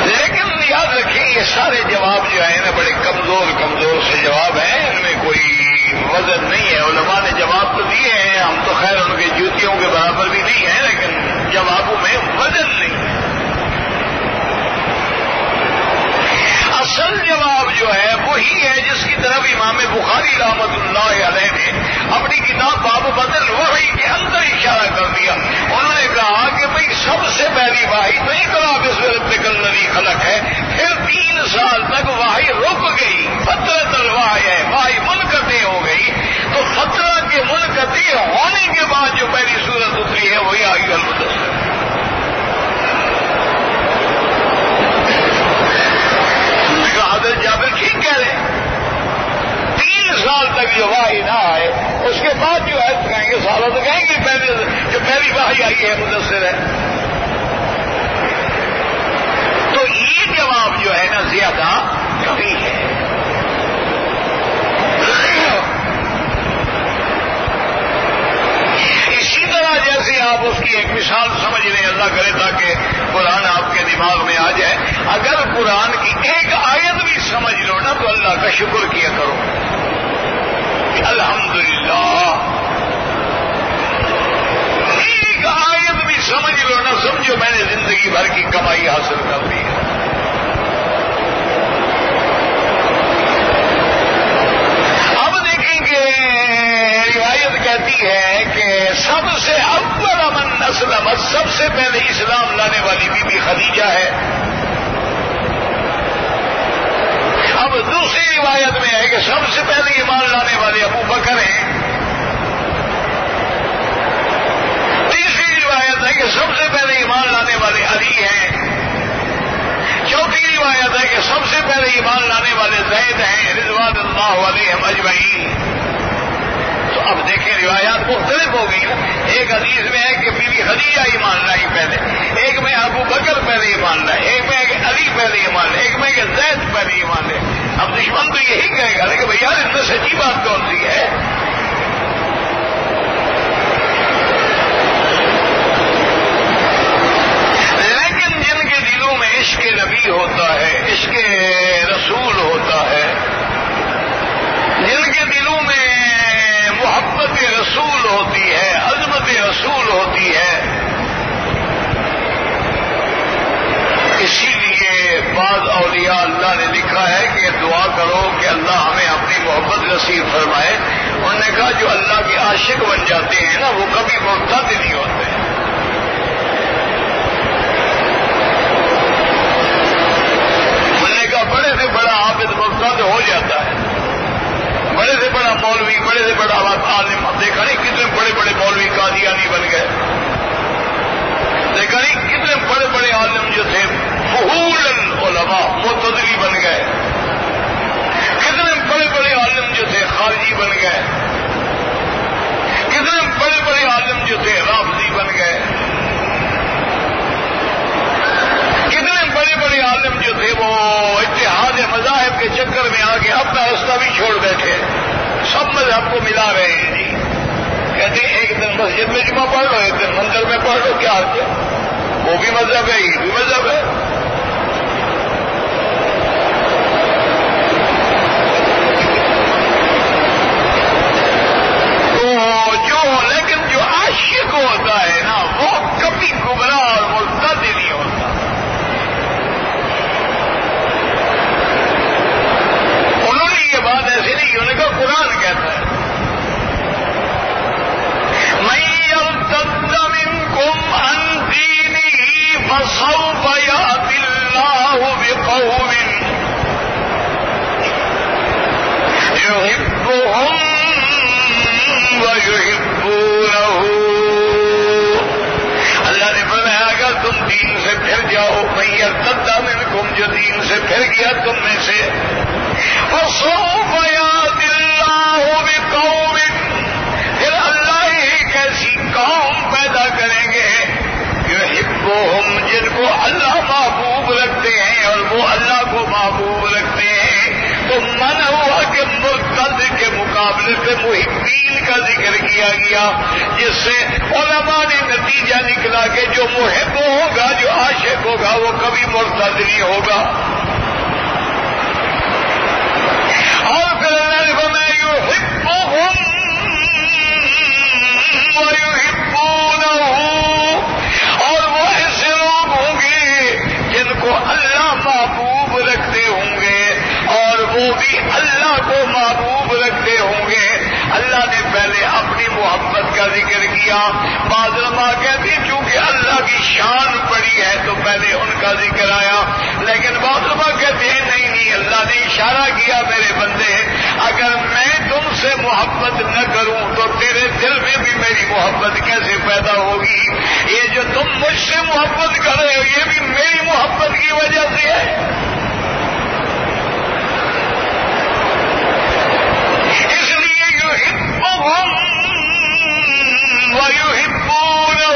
لیکن یاد رکھیں یہ سارے جواب جو ہیں نا بڑے کمزور سے جواب ہیں، ان میں کوئی وزن نہیں ہے. علماء نے جواب تو دیے ہیں، ہم تو خیر ان کے جوتیوں کے برابر بھی نہیں ہیں، لیکن جوابوں میں وزن نہیں. اس کی طرف امام بخاری رحمۃ اللہ علیہ نے اپنی کتاب باب بدل وحی کے اندر اشارہ کر دیا. انہوں نے کہا کہ بھئی سب سے پہلی وحی تو اقرا باسم ربک الذی خلق ہے. پھر 3 سال تک وحی رک گئی. فترۃ الوحی ہے, وحی منقطع ہو گئی. تو فترہ کے منقطع ہونے کے بعد جو پہلی سورت اتری ہے وہی آئی المدثر. حضرت جابر ٹھیک کہہ رہے ہیں. 3 سال تک جو وحی نہ آئے اس کے بعد جو ہے کہیں گے سالہ تو کہیں گے پہلے جو پہلی وحی آئی ہے مدثر ہے. تو یہ جواب جو ہے نا زیادہ کبھی ہے. اسی طرح جیسے آپ اس کی ایک مثال سمجھ لیں, اللہ کرے تاکہ قرآن آپ کے دماغ میں آ جائے. اگر قرآن کی ایک آیت بھی سمجھ لو نا تو اللہ کا شکر کیا کرو کہ الحمدللہ. ایک آیت بھی سمجھ لو نا, سمجھو میں نے زندگی بھر کی کمائی حاصل کر لی ہے. اب دیکھیں کہ روایت کہتی ہے کہ سب سے اول من اسلم, سب سے پہلے اسلام لانے والی بی بی خدیجہ ہے. اب دوسری روایت میں ہے کہ سب سے پہلے ایمان لانے والے ابو بکر ہیں. تیسری روایت ہے کہ سب سے پہلے ایمان لانے والے علی ہیں. چوتھی روایت ہے کہ سب سے پہلے ایمان لانے والے زید ہیں رضوان اللہ علیہم اجمعین. تو اب دیکھیں روایات مختلف ہو گئی نا. ایک حدیث میں ہے کہ بی بی خدیجہ ایمان لائی پہلے, ایک میں ابو بکر پہلے ایمان لائے, ایک میں کہ علی پہلے ایمان لائے, ایک میں کہ زید پہلے ایمان لائے. اب دشمن تو یہی کہے گا کہ بھئی یار اس میں سچی بات کون سی ہے. لیکن جن کے دلوں میں عشق نبی ہوتا ہے, عشق رسول ہوتا ہے, جن کے دلوں میں محبت رسول ہوتی ہے, عظمت رسول ہوتی ہے, اسی لیے بعض اولیاء اللہ نے لکھا ہے کہ دعا کرو کہ اللہ ہمیں اپنی محبت نصیب فرمائے. انہوں نے کہا جو اللہ کے عاشق بن جاتے ہیں نا وہ کبھی مرتد نہیں ہوتے. انہوں نے کہا بڑے سے بڑا عابد مرتد ہو جاتا ہے, بڑے سے بڑا مولوی, بڑے سے بڑا عالم. دیکھا نہیں کتنے بڑے بڑے مولوی قادیانی بن گئے. دیکھا نہیں کتنے بڑے بڑے عالم جو تھے فحول العلماء معتزلی بن گئے. کتنے بڑے بڑے عالم جو تھے خارجی بن گئے. کتنے بڑے بڑے عالم جو تھے رافضی بن گئے. کتنے بڑے بڑے عالم جو تھے وہ اتحاد مذاہب کے چکر میں آ کے اپنا راستہ بھی چھوڑ بیٹھے. سب مذہب کو ملا رہے ہیں جی. کہتے ہیں ایک دن مسجد میں جمعہ پڑھ لو, ایک دن مندر میں پڑھ لو, کیا حرج ہے؟ وہ بھی مذہب ہے, یہ بھی مذہب ہے. تو لیکن جو عاشق ہوتا ہے نا وہ کبھی گمراہ اور مرتد نہیں ہوتا. انہوں نے یہ بات ایسی نہیں, انہوں نے کہا قرآن کہتا ہے من يرتد منكم عن دينه فسوف يأتي الله بقوم يحبهم ويحبونه. اللہ نے فرمایا اگر تم دین سے پھر جاؤ, من يرتد منكم جو دین سے پھر گیا تم میں سے, فسوف يأتي الله بقوم, پھر اللہ ایک ایسی قوم پیدا کریں گے یحبهم جن کو اللہ محبوب رکھتے ہیں اور وہ اللہ کو محبوب رکھتے ہیں. تو من ہوا کہ مرتد کے مقابلے سے محبین کا ذکر کیا گیا, جس سے علماء نے نتیجہ نکلا کہ جو محب ہوگا, جو عاشق ہوگا وہ کبھی مرتد نہیں ہوگا. اور پھر اللہ نے فرمایا یحبهم وَيُحِبُّونَهُ, اور وہ ایسے لوگ ہوں گے جن کو اللہ محبوب رکھتے ہوں گے اور وہ بھی اللہ کو ذکر کیا. بعض علماء کہتے ہیں چونکہ اللہ کی شان بڑی ہے تو پہلے ان کا ذکر آیا, لیکن بعض علماء کہتے ہیں نہیں نہیں, اللہ نے اشارہ کیا میرے بندے اگر میں تم سے محبت نہ کروں تو تیرے دل میں بھی میری محبت کیسے پیدا ہوگی؟ یہ جو تم مجھ سے محبت کر رہے ہو یہ بھی میری محبت کی وجہ سے ہے. اس لیے یحبہم ویحبونہ,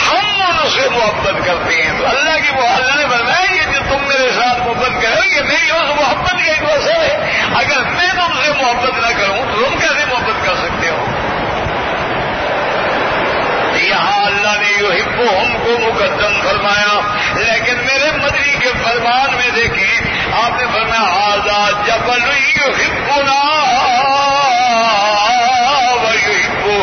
ہم ان سے محبت کرتے ہیں تو اللہ کی اللہ نے فرمایا یہ جو تم میرے ساتھ محبت کرو یہ میری اس محبت کا ایک وجہ ہے. اگر میں تم سے محبت نہ کروں تو تم کیسے محبت کر سکتے ہو؟ یہاں اللہ نے یحبہم کو مقدم فرمایا, لیکن میرے مدنی کے فرمان میں دیکھیں آپ نے فرمایا ھذا جبل یحبنا ویحبہ,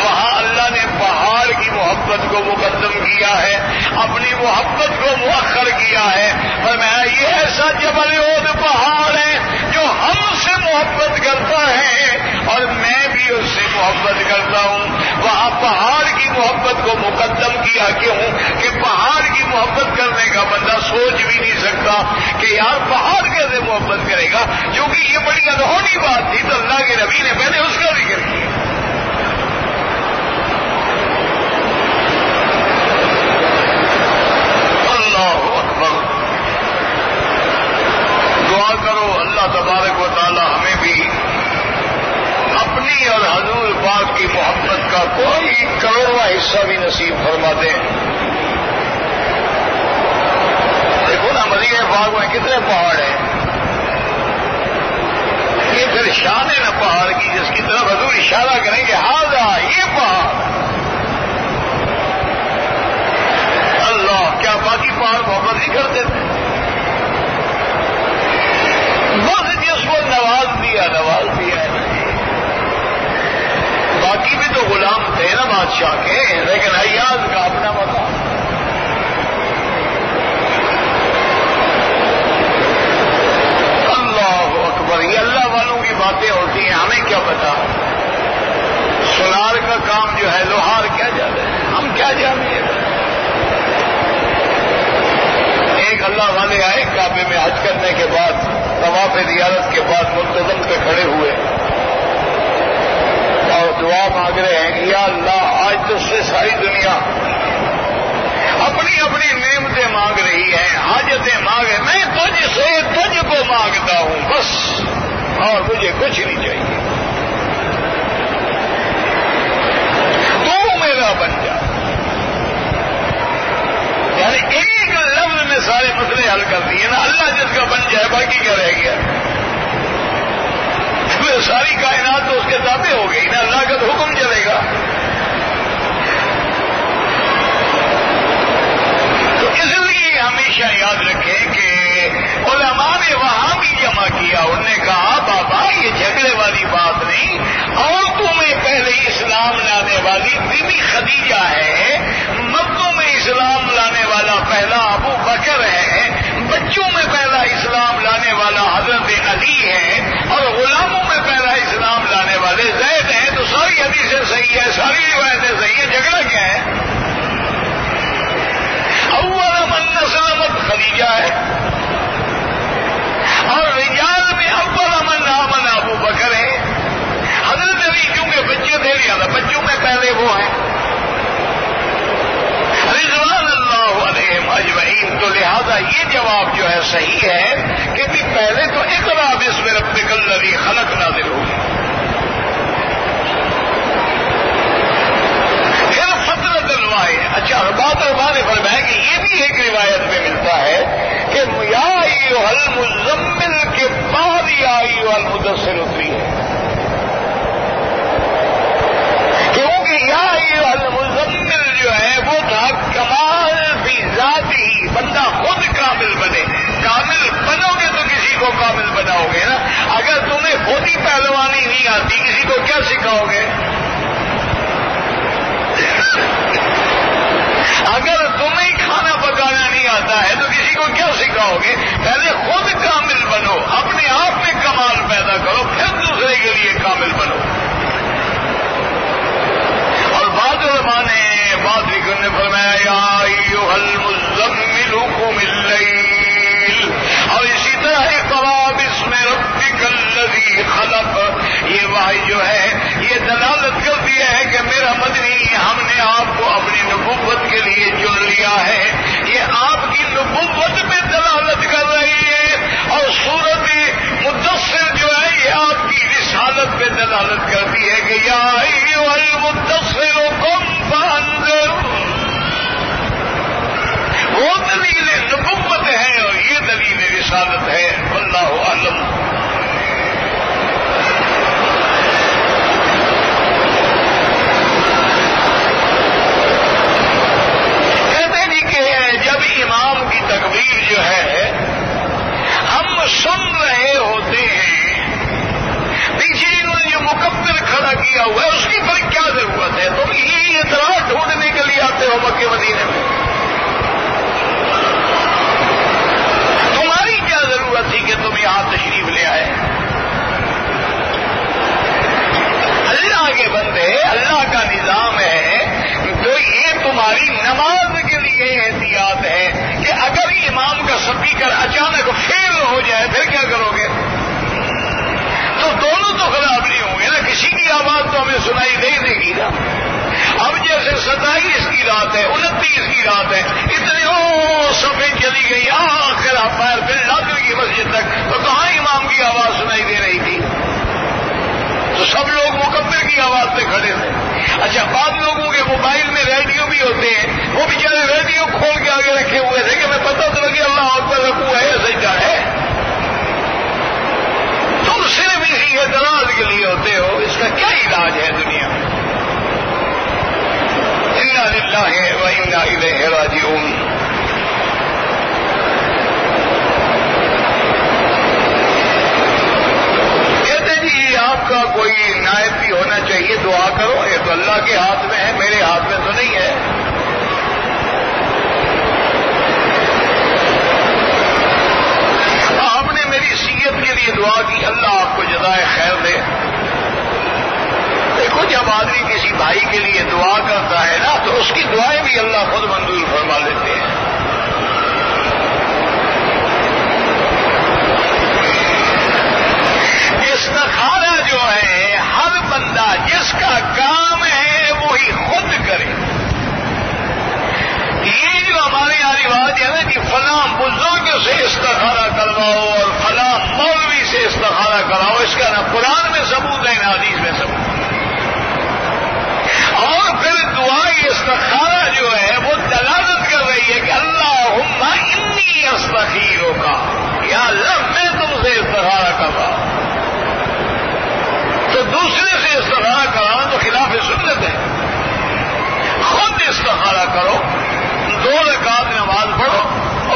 وہاں اللہ نے پہاڑ کی محبت کو مقدم کیا ہے, اپنی محبت کو مؤخر کیا ہے. فرمایا یہ ایسا جبل احد پہاڑ ہے جو ہم سے محبت کرتا ہے اور میں بھی اس سے محبت کرتا ہوں. وہاں پہاڑ کی محبت کو مقدم کیا کیوں کہ پہاڑ کی محبت کرنے کا بندہ سوچ بھی نہیں سکتا کہ یار پہاڑ کیسے محبت کرے گا, کیونکہ یہ بڑی انہونی بات تھی تو اللہ کے نبی نے پہلے اس کا ذکر کیا. اللہ اکبر. دعا کرو اللہ تبارک و تعالی ہمیں بھی اپنی اور حضور پاک کی محبت کا کوئی کروڑواں حصہ بھی نصیب فرما دے. دیکھو نا مدینہ پاک میں کتنے پہاڑ ہیں, یہ پھر شان ہے نا پہاڑ کی جس کی طرف حضور اشارہ کریں گے ھذا یہ پہاڑ. اللہ کیا باقی پہاڑ محبت نہیں کرتے تھے؟ بس جس کو نواز دیا باقی بھی تو غلام تھے نا بادشاہ کے, لیکن حیاض کا اپنا مقام. اللہ اکبر. یہ اللہ والوں کی باتیں ہوتی ہیں, ہمیں کیا پتا. سونار کا کام جو ہے لوہار کیا جانے, ہم کیا جانیں. ایک اللہ والے آئے کعبے میں حج کرنے کے بعد طواف زیارت کے بعد منتظم پہ کھڑے ہوئے اور دعا مانگ رہے ہیں کہ یا اللہ آج تو سے ساری دنیا اپنی اپنی نعمتیں مانگ رہی ہے, حاجتیں مانگے, میں تجھ کو مانگتا ہوں بس, اور مجھے کچھ نہیں چاہیے. تو میرا بن جا. یعنی ایک لفظ میں سارے مسئلے حل کر دیے نا. اللہ جس کا بن جائے باقی کیا رہ گیا؟ ساری کائنات تو اس کے تابع ہو گئی نا, اللہ کا تو حکم چلے گا. تو اس لیے ہمیشہ یاد رکھیں کہ علماء نے وہاں بھی جمع کیا, انہوں نے کہا بابا یہ جھگڑے والی بات نہیں, عورتوں میں پہلے اسلام لانے والی بی بی خدیجہ ہے, مردوں میں اسلام لانے والا پہلا ابو بکر ہے, بچوں میں پہلا اسلام لانے والا حضرت علی ہے, اور غلاموں میں پہلا اسلام لانے والے زید ہیں. تو ساری حدیثیں صحیح ہے, ساری روایتیں صحیح ہیں, جھگڑا کیا ہے؟ اول من اسلمت خدیجہ ہے, اور رجال میں اول من آمن ابو بکر ہے. حضرت علی کیونکہ بچے تھے زیادہ, بچوں میں پہلے وہ ہیں رضوان اللہ علیہم اجمعین. تو لہذا یہ جواب جو ہے صحیح ہے کہ بھی پہلے تو اقرا باسم ربک الذی خلق نازل ہوگی, پھر فطرت الواحد. اچھا بات نے فرمایا کہ یہ بھی ایک روایت میں ملتا ہے کہ یا ایھا المزمل کے بعد یا ایھا المدثر اتری ہے, کیونکہ یا ایھا المزمل جو ہے وہ تھا کمال فی ذاتی, بندہ خود کامل بنے. کامل بنو گے تو کسی کو کامل بناؤ گے نا. اگر تمہیں خود ہی پہلوانی نہیں آتی کسی کو کیا سکھاؤ گے؟ اگر تمہیں کھانا پکانا نہیں آتا ہے تو کسی کو کیا سکھاؤ گے؟ پہلے خود کامل بنو, اپنے آپ میں کمال پیدا کرو, پھر دوسرے کے لیے دلالت کرتی ہے کہ میرا مدنی ہم نے آپ کو اپنی نبوت کے لیے چن لیا ہے. یہ آپ کی نبوت پہ دلالت کر رہی ہے اور سورت مدثر جو ہے یہ آپ کی رسالت پہ دلالت کرتی ہے کہ یا ایھا المدثر قم فانذر. وہ دلیل نبوت ہے اور یہ دلیل رسالت ہے. واللہ اعلم. جب امام کی تکبیر جو ہے ہم سن رہے ہوتے ہیں پیچھے انہوں نے جو مکبر کھڑا کیا ہوا ہے اس کی پر کیا ضرورت ہے؟ تم یہ اطلاع ڈھونڈنے کے لیے آتے ہو مکے مدینے میں. تمہاری کیا ضرورت تھی کہ تم یہاں تشریف لے آئے؟ اللہ کے بندے اللہ کا نظام ہے تو یہ تمہاری نماز کے لیے احتیاط ہے کہ اگر امام کا سپیکر اچانک فیل ہو جائے پھر کیا کرو گے؟ تو دونوں تو خراب نہیں ہوں گے نا. کسی کی آواز تو ہمیں سنائی دے گی نا. اب جیسے 27 کی رات ہے 29 کی رات ہے اتنے صفیں چلی گئی آخر پیر پھر لاکر کی مسجد تک تو کہاں امام کی آواز سنائی دے رہی تھی؟ تو سب لوگ مکبر کی آواز پہ کھڑے تھے. اچھا بعض لوگوں کے موبائل میں ریڈیو بھی ہوتے ہیں وہ بیچارے ریڈیو کھول کے آگے رکھے ہوئے تھے کہ میں پتہ تو لگے اللہ اکبر رکوع ہے سجدہ ہے. تم صرف اسی اعتراض کے لیے ہوتے ہو. اس کا کیا علاج ہے دنیا میں؟ انا للہ و انا الیہ راجعون. آپ کا کوئی نائب بھی ہونا چاہیے دعا کرو. یہ تو اللہ کے ہاتھ میں ہے میرے ہاتھ میں تو نہیں ہے. آپ نے میری صحت کے لیے دعا کی اللہ آپ کو جزائے خیر دے. دیکھو جب آدمی کسی بھائی کے لیے دعا کرتا ہے نا تو اس کی دعائیں بھی اللہ خود منظور فرما لیتے ہیں. استخارہ جو ہے ہر بندہ جس کا کام ہے وہی خود کرے. یہ جو ہمارے یہاں رواج ہے نا کہ فلاں بزرگ سے استخارہ کرواؤ اور فلاں مولوی سے استخارہ کراؤ اس کا نہ قرآن میں ثبوت ہے نہ حدیث میں ثبوت. اور پھر دعائیں استخارہ جو ہے وہ دلالت کر رہی ہے کہ اللہم انی استخیرک یا اللہ میں تم سے استخارہ کر رہا ہوں. تو دوسرے سے استخارہ کرانا تو خلاف سنت ہے. خود استخارہ کرو 2 رکعت نماز پڑھو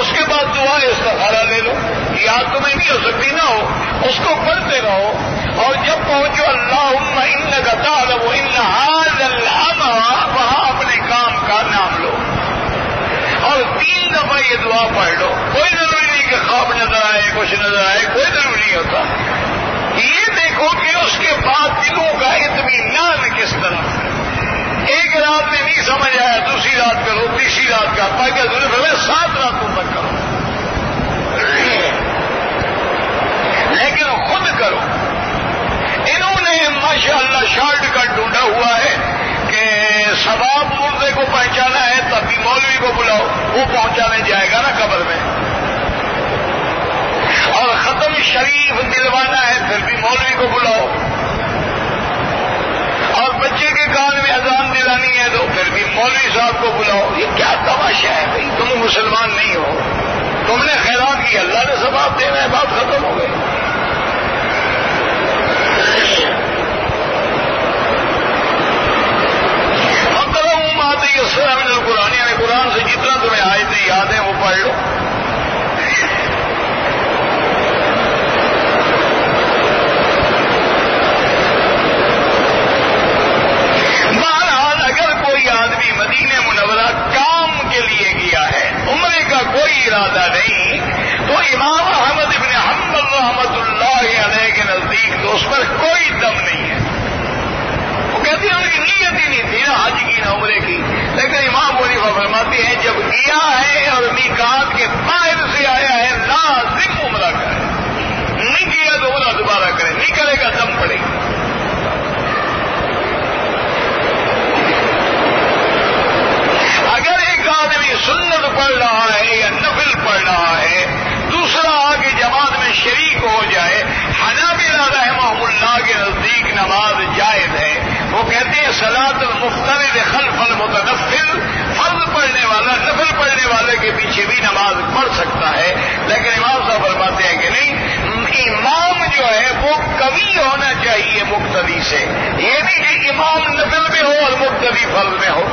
اس کے بعد دعا استخارہ لے لو. یاد تمہیں نہیں ہو سکتی نہ ہو اس کو پڑھتے رہو اور جب پہنچو اللہم انک تعلم ان ھذا الامر وہاں اپنے کام کا نام لو اور 3 دفعہ یہ دعا پڑھ لو. کوئی ضروری نہیں کہ خواب نظر آئے کچھ نظر آئے کوئی ضروری نہیں ہوتا. یہ دیکھو کہ اس کے بعد دلوں کا اطمینان کس طرح. ایک رات میں نہیں سمجھ آیا دوسری رات کرو تیسری رات کا باقی ضرورت ہے 7 راتوں تک کرو لیکن خود کرو. انہوں نے ماشاءاللہ شارٹ کٹ ڈھونڈا ہوا ہے کہ ثواب مردے کو پہنچانا ہے تب بھی مولوی کو بلاؤ وہ پہنچانے جائے گا نا قبر میں. اور ختم شریف دلوانا ہے پھر بھی مولوی کو بلاؤ. اور بچے کے کان میں اذان دلانی ہے تو پھر بھی مولوی صاحب کو بلاؤ. یہ کیا تماشا ہے بھائی؟ تم مسلمان نہیں ہو تم نے خیرات کی اللہ نے ثواب دینا ہے بات ختم ہو گئی. قرآن یعنی قرآن سے جتنا تمہیں آیتیں یاد ہیں وہ پڑھ لو. بہرحال اگر کوئی آدمی مدینہ منورہ کام کے لیے گیا ہے عمرے کا کوئی ارادہ نہیں تو امام احمد بن حنبل رحمۃ اللہ علیہ کے نزدیک تو اس پر کوئی دم نہیں ہے. وہ کہتے ہیں ان کی نیت ہی نہیں تھی نا حج کی نہ عمرے کی. لیکن امام حنیفہ فرماتے ہیں جب گیا ہے اور میقات کے باہر سے آیا ہے لازم عمرہ کرے. نہیں کیا تو عمرہ دوبارہ کرے نہیں کرے گا دم پڑے گا. کہتے ہیں صلاۃ المفترض خلف المتنفل، فرض پڑھنے والا نفل پڑھنے والے کے پیچھے بھی نماز پڑھ سکتا ہے، لیکن امام صاحب فرماتے ہیں کہ نہیں، امام جو ہے وہ قوی ہونا چاہیے مقتدی سے، یہ نہیں کہ امام نفل میں ہو اور مقتدی فرض میں ہو۔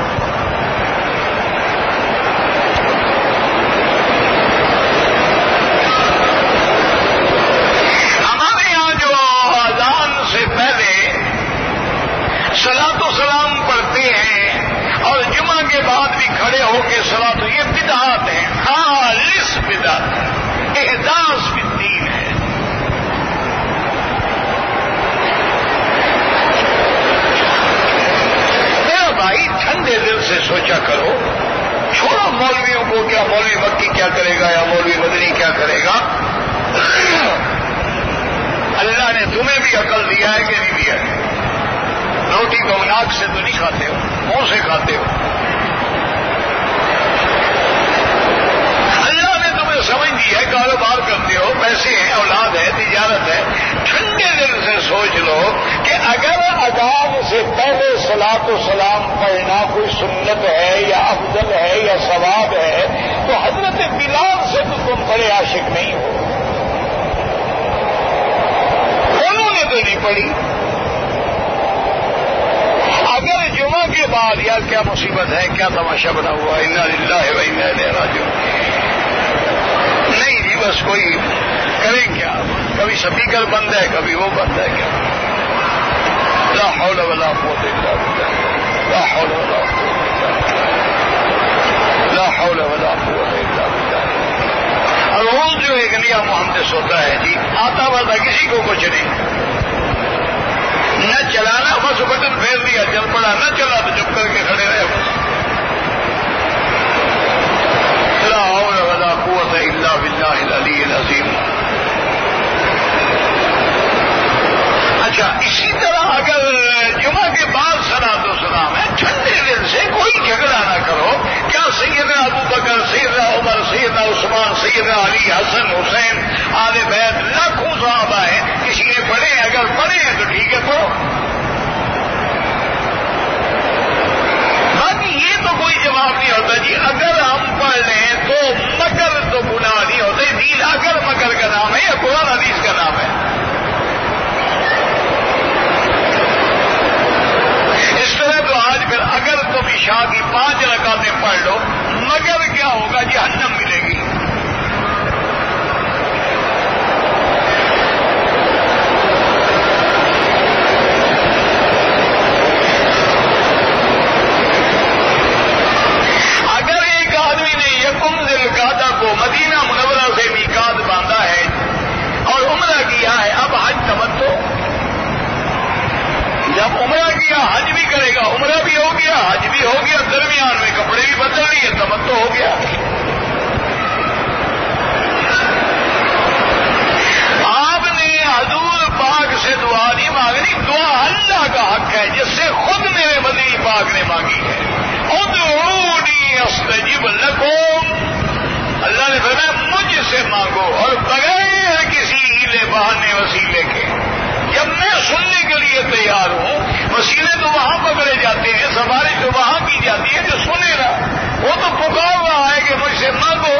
صلاۃ و سلام پڑھتے ہیں اور جمعہ کے بعد بھی کھڑے ہو کے صلاۃ، یہ بدعات ہیں، خالص بدعت، احداث فی الدین ہے۔ میرا بھائی ٹھنڈے دل سے سوچا کرو، چھوڑو مولویوں کو، کیا مولوی مکی کیا کرے گا یا مولوی مدنی کیا کرے گا۔ اللہ نے تمہیں بھی عقل دیا ہے کہ نہیں دیا ہے؟ روٹی کو ناک سے تو نہیں کھاتے ہو، منہ سے کھاتے ہو۔ اللہ نے تمہیں سمجھ دیا ہے، کاروبار کرتے ہو، پیسے ہیں، اولاد ہے، تجارت ہے۔ ٹھنڈے دل سے سوچ لو کہ اگر اذان سے پہلے صلاۃ و سلام پڑھنا کوئی سنت ہے یا افضل ہے یا ثواب ہے تو حضرت بلال سے تو تم بڑے عاشق نہیں ہو، انہوں نے تو نہیں پڑھی۔ اگر جمعہ کے بعد، یار کیا مصیبت ہے، کیا تماشا بنا ہوا، انا للہ و انا الیہ راجعون، نہیں جی بس کوئی کریں کیا، کبھی سپیکر بند ہے کبھی وہ بند ہے، کیا لا حول ولا قوت الا باللہ، لا حول ولا قوت الا باللہ، لا حول ولا قوت الا باللہ۔ اور روز جو ایک نیا محمد ہوتا ہے جی، آتا واتا کسی کو کچھ نہیں، نہ چلانا بس بٹن پھیر دیا چل پڑا، نہ چلا تو چپ کر کے کھڑے رہے بس۔ لا حول ولا قوت الا باللہ العلی العظیم۔ اچھا، اسی طرح اگر جمعہ کے بعد صلاۃ و سلام ہے، ٹھنڈے دل سے کوئی جھگڑا نہ کرو، کیا سیدنا ابو بکر، سیدنا عمر، سیدنا عثمان، سیدنا علی، حسن، حسین، آل بیت، لاکھوں صحابہ ہیں، کسی نے پڑھے، اگر پڑھے ہیں تو ٹھیک ہے پڑھو۔ باقی یہ تو کوئی جواب نہیں ہوتا جی، اگر ہم پڑھ لیں تو مگر تو گناہ نہیں ہوتے، دین اگر مگر کا نام ہے یا قرآن حدیث کا نام ہے۔ اس طرح تو آج پھر اگر تم عشاء کی 5 رکعتیں پڑھ لو، مگر کیا ہوگا، جہنم ملے گی۔ اگر ایک آدمی نے یکم ذی القعدہ کو مدینہ منورہ سے میقات باندھا ہے اور عمرہ کیا ہے، اب حج تمتع، جب عمرہ کیا حج بھی کرے گا، عمرہ بھی ہو گیا حج بھی ہو گیا، درمیان میں کپڑے بھی بدل لیے، تمتع ہو گیا۔ آپ نے حضور پاک سے دعا نہیں مانگنی، دعا اللہ کا حق ہے جس سے خود میرے مدنی پاک نے مانگی ہے۔ ادعونی استجب لکم، اللہ نے فرمایا مجھ سے مانگو اور بغیر کسی ہیلے بہانے وسیلے کے۔ جب میں سننے کے لیے تیار ہوں، وسیلے تو وہاں پکڑے جاتے ہیں، سفارش تو وہاں کی جاتی ہے جو سنے نا، وہ تو پکار رہا ہے کہ مجھ سے مانگو۔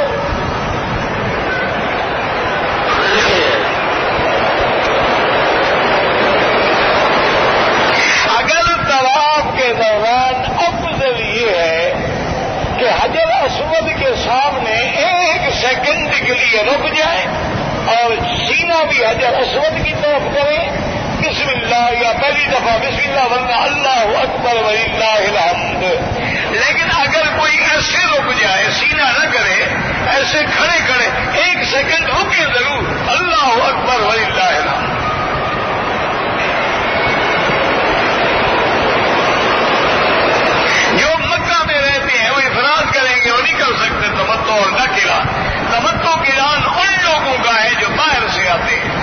اگر طواف کے دوران افضل یہ ہے کہ حجر اسود کے سامنے 1 سیکنڈ کے لیے رک جائیں اور سینہ بھی حجر اسود کی طرف کریں، بسم اللہ یا پہلی دفعہ بسم اللہ ورنہ اللہ اکبر وللہ الحمد۔ لیکن اگر کوئی ایسے رک جائے، سینہ نہ کرے، ایسے کھڑے کھڑے 1 سیکنڈ رکے ضرور، اللہ اکبر وللہ الحمد۔ جو مکہ میں رہتے ہیں وہ افراد کریں گے، وہ نہیں کر سکتے تمتع اور نہ قران۔ تمتع قران ان لوگوں کا ہے جو باہر سے آتے ہیں۔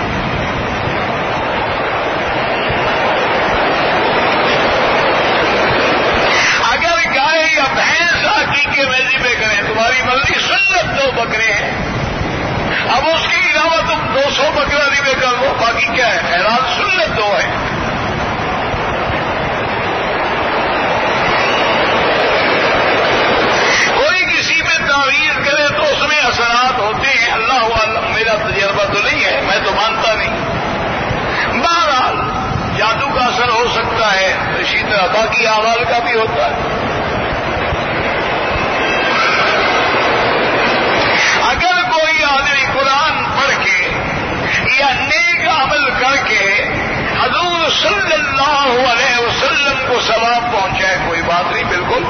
اگر گائے یا بھینس عقیقے میں ذبح کریں، تمہاری مرضی، بات نہیں بالکل.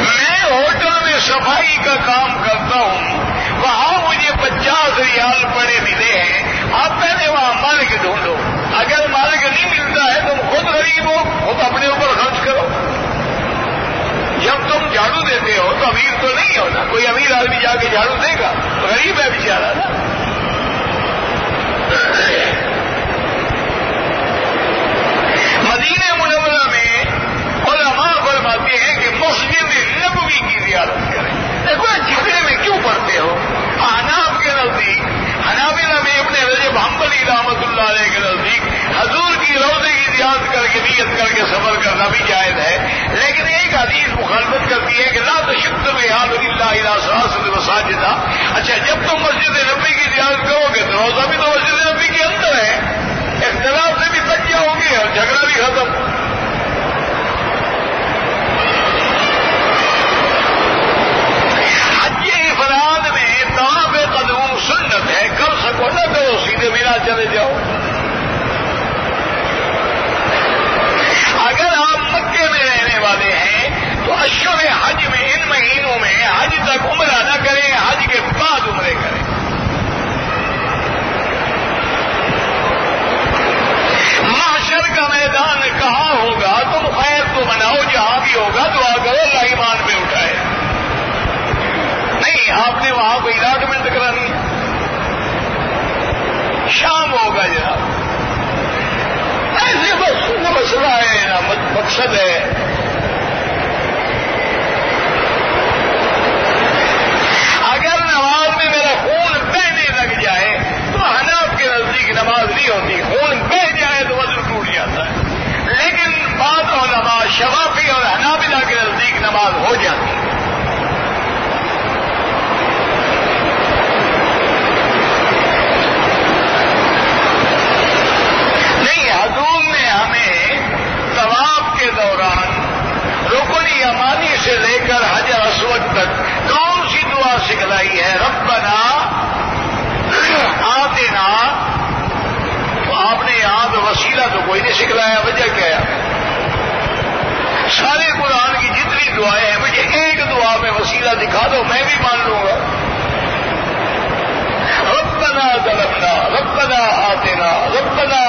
میں ہوٹل میں صفائی کا کام کرتا ہوں, وہاں مجھے 50 ریال پڑے ملے ہیں. آپ پہلے وہاں مالک ڈھونڈو, اگر مالک نہیں ملتا ہے تم خود غریب ہو, خود اپنے اوپر خرچ کرو. جب تم جھاڑو دیتے ہو تو امیر تو نہیں ہو نا, کوئی امیر آدمی جا کے جھاڑو دے گا, غریب ہے بیچارہ نا. مدینہ منورہ میں علماء فرماتے ہیں کہ مسجد نبوی کی زیارت کریں. دیکھو جھگڑے میں کیوں پڑتے ہو؟ احناف کے نزدیک, حنابلہ میں ابن رجب حنبلی رحمۃ اللہ علیہ کے نزدیک حضور کی روضے کی زیارت کر کے نیت کر کے سفر کرنا بھی جائز ہے, لیکن ایک حدیث مخالفت کرتی ہے کہ لا تشد الرحال الا الى ثلاث مساجد. اچھا جب تم مسجد نبوی کی زیارت کرو گے تو روضہ بھی تو مسجد نبوی کے اندر ہے, اختلاف سے بھی بچ جاؤ گے اور جھگڑا بھی ختم. حج افراد میں طواف قدوم سنت ہے, کر سکو نہ کرو, سیدھے مینا چلے جاؤ. اگر آپ مکے میں رہنے والے ہیں تو اشہر حج میں ان مہینوں میں حج تک عمرہ نہ کریں, حج کے بعد عمرے کریں. محشر کا میدان کہاں ہوگا؟ تم خیر تو بناؤ, جہاں بھی ہوگا دعا کرو اللہ ایمان میں اٹھائے. نہیں, آپ نے وہاں کوئی الاٹمنٹ کرانی ہے, شام ہوگا جناب. ایسے بس نہ مسئلہ ہے نہ مقصد ہے. اگر نماز میں میرا خون بہنے لگ جائے تو حناف کے نزدیک نماز نہیں ہوتی, خون بہ جائے تو وضو ٹوٹ جاتا ہے. لیکن بعض علماء شوافی اور حنابلہ کے نزدیک نماز ہو جاتی ہے. نہیں, حضور نے ہمیں طواف کے دوران رکن یمانی سے لے کر حجر اسود تک کون سی دعا سکھلائی ہے؟ ربنا آتنا. تو آپ نے یہاں تو وسیلہ تو کوئی نہیں سکھلایا, وجہ کیا ہے؟ سارے قرآن کی جتنی دعائیں ہیں مجھے ایک دعا میں وسیلہ دکھا دو, میں بھی مان لوں گا. ربنا ظلمنا, ربنا آتنا, ربنا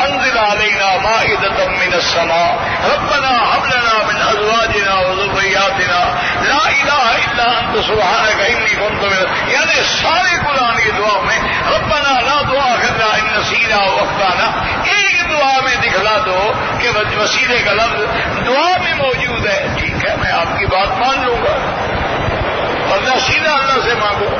انزل علينا مائدة من السماء, ربنا هب لنا من ازواجنا وذرياتنا, لا الہ الا انت سبحانك انی کنت من. یعنی سارے قرآن کی دعاؤں میں ربنا لا تؤاخذنا ان نسینا واخطانا, ایک دعا میں دکھلا دو کہ وسیلے کا لفظ دعا میں موجود ہے. ٹھیک ہے, میں آپ کی بات مان لوں گا, ورنہ سیدھا اللہ سے مانگو.